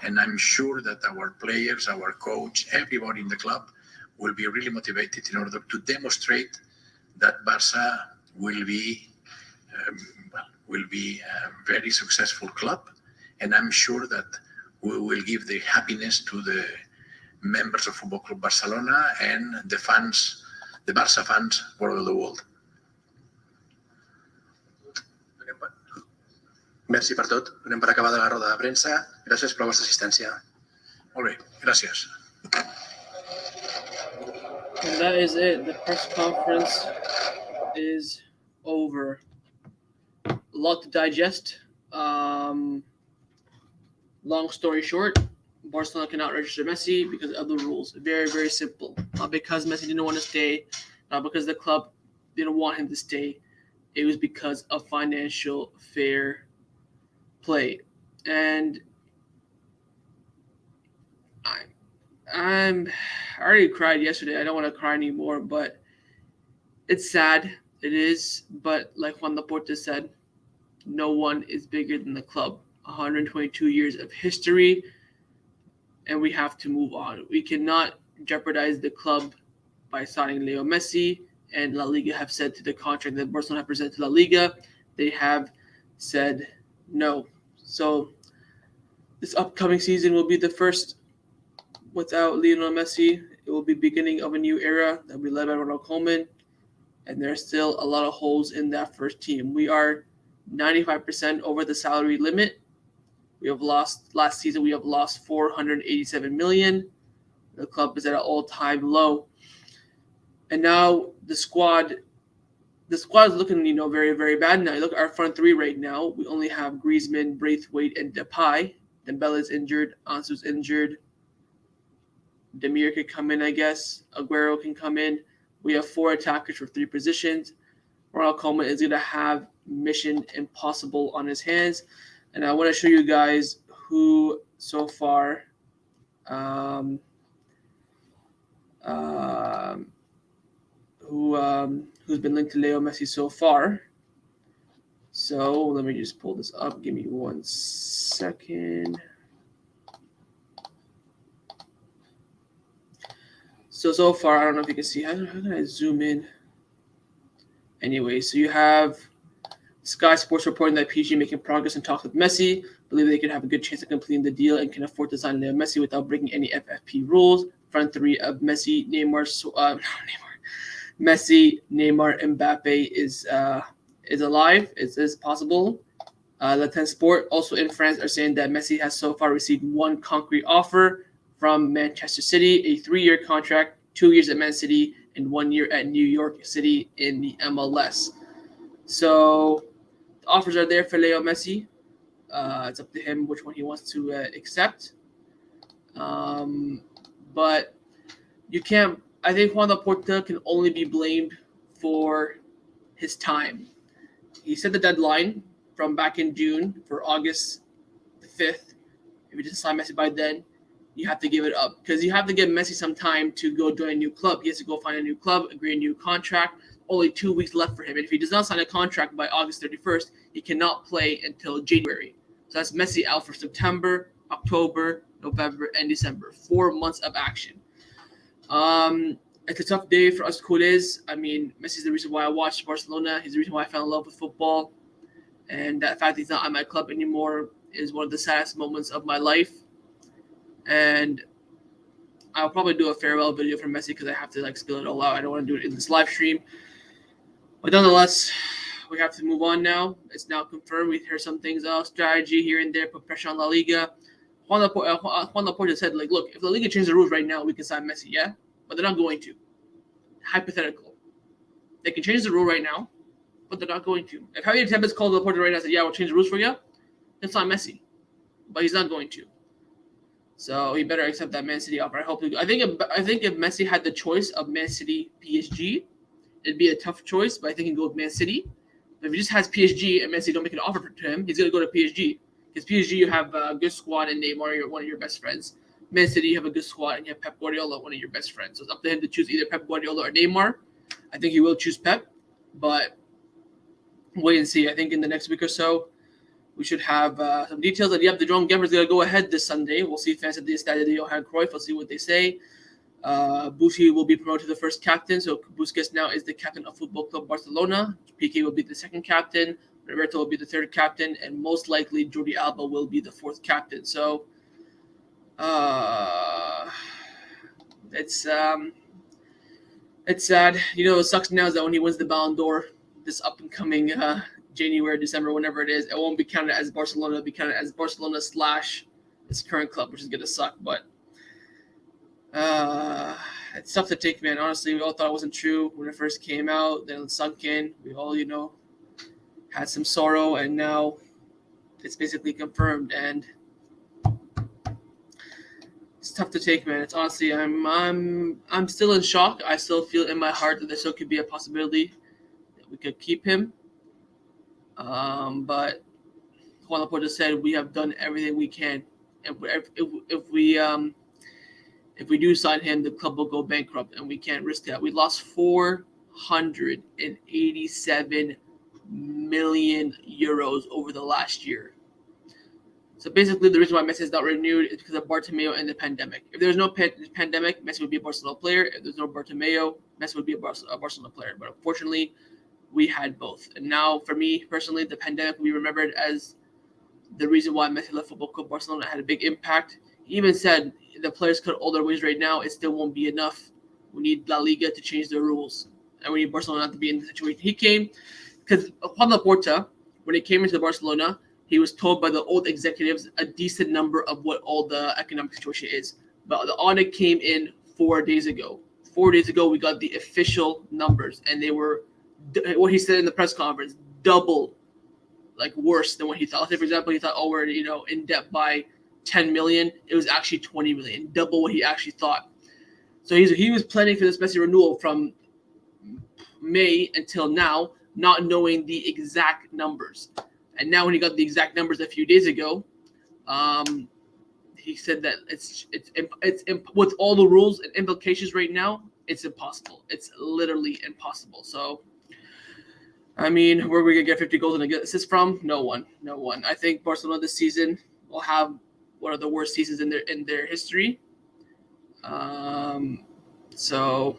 And I'm sure that our players, our coach, everybody in the club will be really motivated in order to demonstrate that Barça will be a very successful club. And I'm sure that we will give the happiness to the members of Football Club Barcelona and the fans, the Barça fans all over the world.
Merci per tot. Donem per acabada la roda de premsa. Gràcies per la vostra assistència.
Molt bé, gràcies.
And that is it. The press conference is over. A lot to digest. Long story short, Barcelona cannot register Messi because of the rules. Very, very simple. Not because Messi didn't want to stay, not because the club didn't want him to stay. It was because of financial fair play. And I already cried yesterday. I don't want to cry anymore, but it's sad. It is. But like Joan Laporta said, no one is bigger than the club. 122 years of history, and we have to move on. We cannot jeopardize the club by signing Leo Messi, and La Liga have said to the contract that Barcelona have presented to La Liga, they have said no. So this upcoming season will be the first without Lionel Messi. It will be beginning of a new era that will be led by Ronald Koeman, and there's still a lot of holes in that first team. We are 95% over the salary limit. We have lost last season. We have lost 487 million. The club is at an all-time low, and now the squad is looking, very, very bad now. Look at our front three right now. We only have Griezmann, Braithwaite, and Depay. Dembele's injured. Ansu's injured. Demir could come in, I guess. Aguero can come in. We have 4 attackers for 3 positions. Ronald Koeman is going to have mission impossible on his hands. And I want to show you guys who so far who's been linked to Leo Messi so far. So let me just pull this up. Give me 1 second. So far, I don't know if you can see. How can I zoom in? Anyway, so you have Sky Sports reporting that PSG making progress in talks with Messi. Believe they could have a good chance of completing the deal and can afford to sign Leo Messi without breaking any FFP rules. Front three of Messi, Messi, Neymar, Mbappe is alive. Is possible. Le Temps Sport, also in France, are saying that Messi has so far received 1 concrete offer from Manchester City, a 3-year contract, 2 years at Man City, and 1 year at New York City in the MLS. So the offers are there for Leo Messi. It's up to him which one he wants to accept. But you can't. I think Joan Laporta can only be blamed for his time. He set the deadline from back in June for August the 5th. If you didn't sign Messi by then, you have to give it up because you have to give Messi some time to go join a new club. He has to go find a new club, agree a new contract. Only 2 weeks left for him. And if he does not sign a contract by August 31st, he cannot play until January. So that's Messi out for September, October, November, and December. 4 months of action. It's a tough day for us culés. I mean, Messi's the reason why I watched Barcelona. He's the reason why I fell in love with football. And that fact he's not at my club anymore is one of the saddest moments of my life. And I'll probably do a farewell video for Messi because I have to spill it all out. I don't want to do it in this live stream. But nonetheless, we have to move on now. It's now confirmed. We hear some things, strategy here and there, put pressure on La Liga. Joan Laporta said, look, if La Liga changes the rules right now, we can sign Messi, yeah? But they're not going to. Hypothetical. They can change the rule right now, but they're not going to. If Javier Tebas called Laporta right now and said, yeah, we'll change the rules for you, then sign Messi. But he's not going to. So he better accept that Man City offer. I think if Messi had the choice of Man City, PSG, it'd be a tough choice, but I think he'd go with Man City. But if he just has PSG and Man City don't make an offer to him, he's going to go to PSG. Because PSG, you have a good squad, and Neymar, one of your best friends. Man City, you have a good squad, and you have Pep Guardiola, one of your best friends. So it's up to him to choose either Pep Guardiola or Neymar. I think he will choose Pep, but wait and see. I think in the next week or so, we should have some details. And the Joan Gamper is going to go ahead this Sunday. We'll see fans at the Estadio de Johan Cruyff. We'll see what they say. Bushi will be promoted to the first captain. So Busquets now is the captain of Football Club Barcelona. Piqué will be the second captain. Roberto will be the third captain. And most likely, Jordi Alba will be the fourth captain. So it's sad. What sucks now is that when he wins the Ballon d'Or, this up and coming January, December, whenever it is, it won't be counted as Barcelona. It'll be counted as Barcelona / its current club, which is gonna suck. But it's tough to take, man. Honestly, we all thought it wasn't true when it first came out. Then it sunk in. We all, had some sorrow, and now it's basically confirmed. And it's tough to take, man. It's honestly, I'm still in shock. I still feel in my heart that there still could be a possibility that we could keep him. But Joan Laporta said we have done everything we can, and if we do sign him, the club will go bankrupt, and we can't risk that. We lost 487 million euros over the last year. So basically, the reason why Messi is not renewed is because of Bartomeu and the pandemic. If there's no pandemic, Messi would be a Barcelona player. If there's no Bartomeu, Messi would be a Barcelona player. But unfortunately, we had both. And now, for me personally, the pandemic will be remembered as the reason why Messi left Football Club Barcelona. Had a big impact. He even said the players could all their ways right now. It still won't be enough. We need La Liga to change their rules. And we need Barcelona not to be in the situation. He came because Joan Laporta, when he came into Barcelona, he was told by the old executives a decent number of what all the economic situation is. But the audit came in 4 days ago. 4 days ago, we got the official numbers, and they were, what he said in the press conference, double, worse than what he thought. Say, for example, he thought, we're in debt by 10 million. It was actually 20 million, double what he actually thought. So he was planning for this Messi renewal from May until now, not knowing the exact numbers. And now when he got the exact numbers a few days ago, he said that it's with all the rules and implications right now, it's impossible. It's literally impossible. So, I mean, where are we going to get 50 goals and assists from? No one. I think Barcelona this season will have one of the worst seasons in their history. So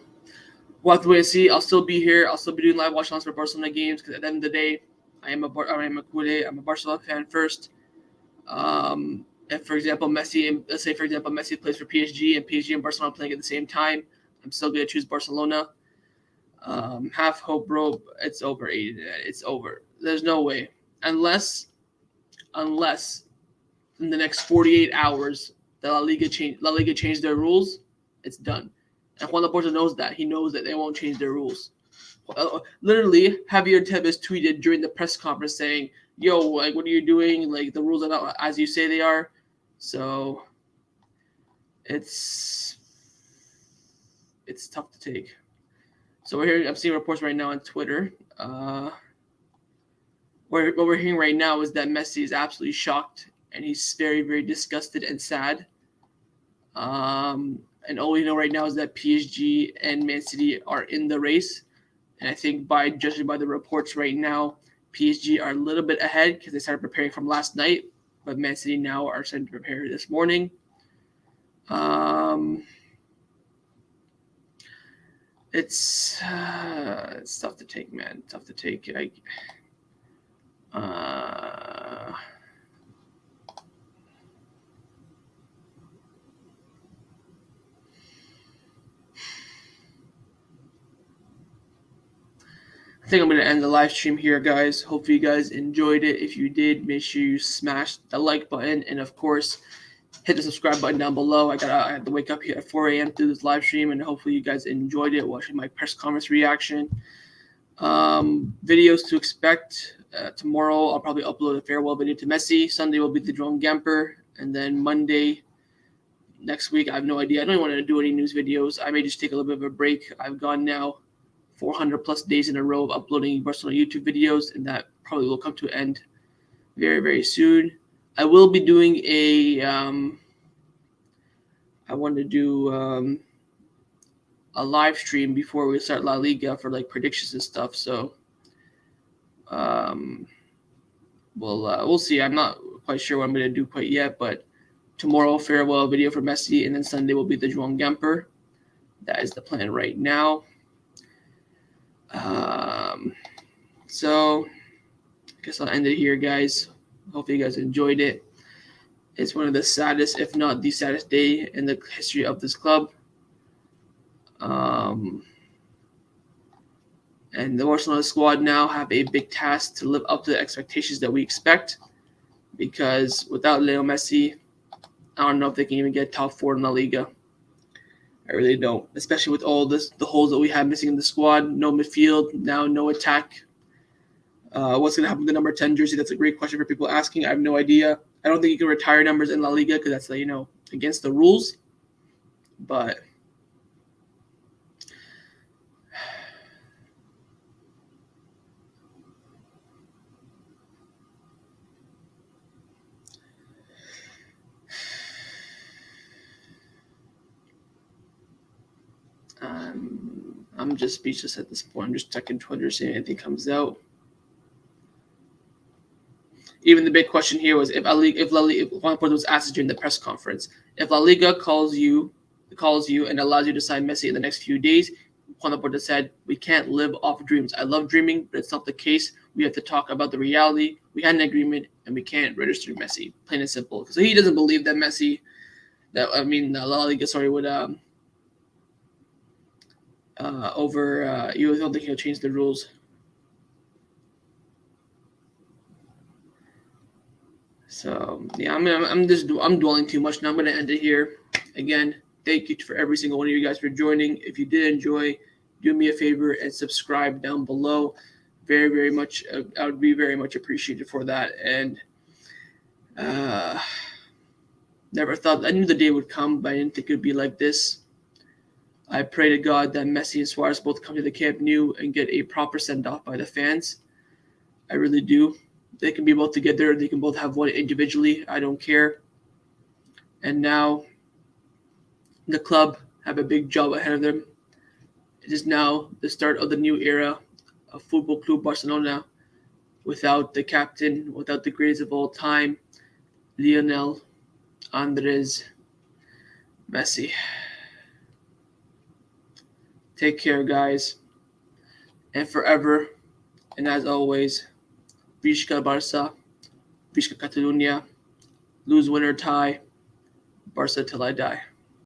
we'll have to wait and see. I'll still be here. I'll still be doing live watch-alongs for Barcelona games because at the end of the day, I am a culé. I'm a Barcelona fan first. If, for example, Messi plays for PSG and PSG and Barcelona playing at the same time, I'm still going to choose Barcelona. Half hope, bro. It's over, Aiden. It's over. There's no way. Unless in the next 48 hours that La Liga change their rules, it's done. And Joan Laporta knows that. He knows that they won't change their rules. Literally, Javier Tebas tweeted during the press conference saying, "Yo, what are you doing? The rules are not as you say they are." So it's tough to take. So I'm seeing reports right now on Twitter. What we're hearing right now is that Messi is absolutely shocked and he's very, very disgusted and sad. And all we know right now is that PSG and Man City are in the race. And I think judging by the reports right now, PSG are a little bit ahead because they started preparing from last night, but Man City now are starting to prepare this morning. It's tough to take, man. Tough to take. I think I'm going to end the live stream here, guys. Hopefully you guys enjoyed it. If you did, make sure you smash the like button. And, of course, hit the subscribe button down below. I had to wake up here at 4 a.m. to do this live stream. And hopefully you guys enjoyed it, watching my press conference reaction. Videos to expect. Tomorrow I'll probably upload a farewell video to Messi. Sunday will be the Joan Gamper. And then Monday next week, I have no idea. I don't want to do any news videos. I may just take a little bit of a break. I've gone now 400 plus days in a row of uploading Barcelona YouTube videos, and that probably will come to an end very, very soon. I will be doing I want to do a live stream before we start La Liga for like predictions and stuff. So we'll see. I'm not quite sure what I'm going to do quite yet, but tomorrow farewell video for Messi, and then Sunday will be the Joan Gamper. That is the plan right now. So I guess I'll end it here, guys. Hopefully you guys enjoyed it. It's one of the saddest, if not the saddest day in the history of this club. And the Barcelona squad now have a big task to live up to the expectations that we expect, because without Leo Messi, I don't know if they can even get top 4 in La Liga. I really don't, especially with all the holes that we have missing in the squad. No midfield, now no attack. What's going to happen with the number 10 jersey? That's a great question for people asking. I have no idea. I don't think you can retire numbers in La Liga because that's, against the rules. But I'm just speechless at this point. I'm just checking Twitter, seeing if anything comes out. Even the big question here was if Juan Laporta was asked during the press conference, if La Liga calls you and allows you to sign Messi in the next few days, Juan Laporta said, "We can't live off dreams. I love dreaming, but it's not the case. We have to talk about the reality. We had an agreement, and we can't register Messi, plain and simple." So he doesn't believe that La Liga, would you don't think he'll change the rules. So yeah, I'm dwelling too much now. I'm gonna end it here. Again, thank you for every single one of you guys for joining. If you did enjoy, do me a favor and subscribe down below. Very, very much. I would be very much appreciated for that. And never thought, I knew the day would come, but I didn't think it would be like this. I pray to God that Messi and Suarez both come to the Camp Nou and get a proper send-off by the fans. I really do. They can be both together. They can both have one individually. I don't care. And now the club have a big job ahead of them. It is now the start of the new era of Football Club Barcelona without the captain, without the greatest of all time, Lionel Andres Messi. Take care, guys. And forever, and as always, Visca Barça, Visca Catalunya, lose, win, or tie, Barça till I die.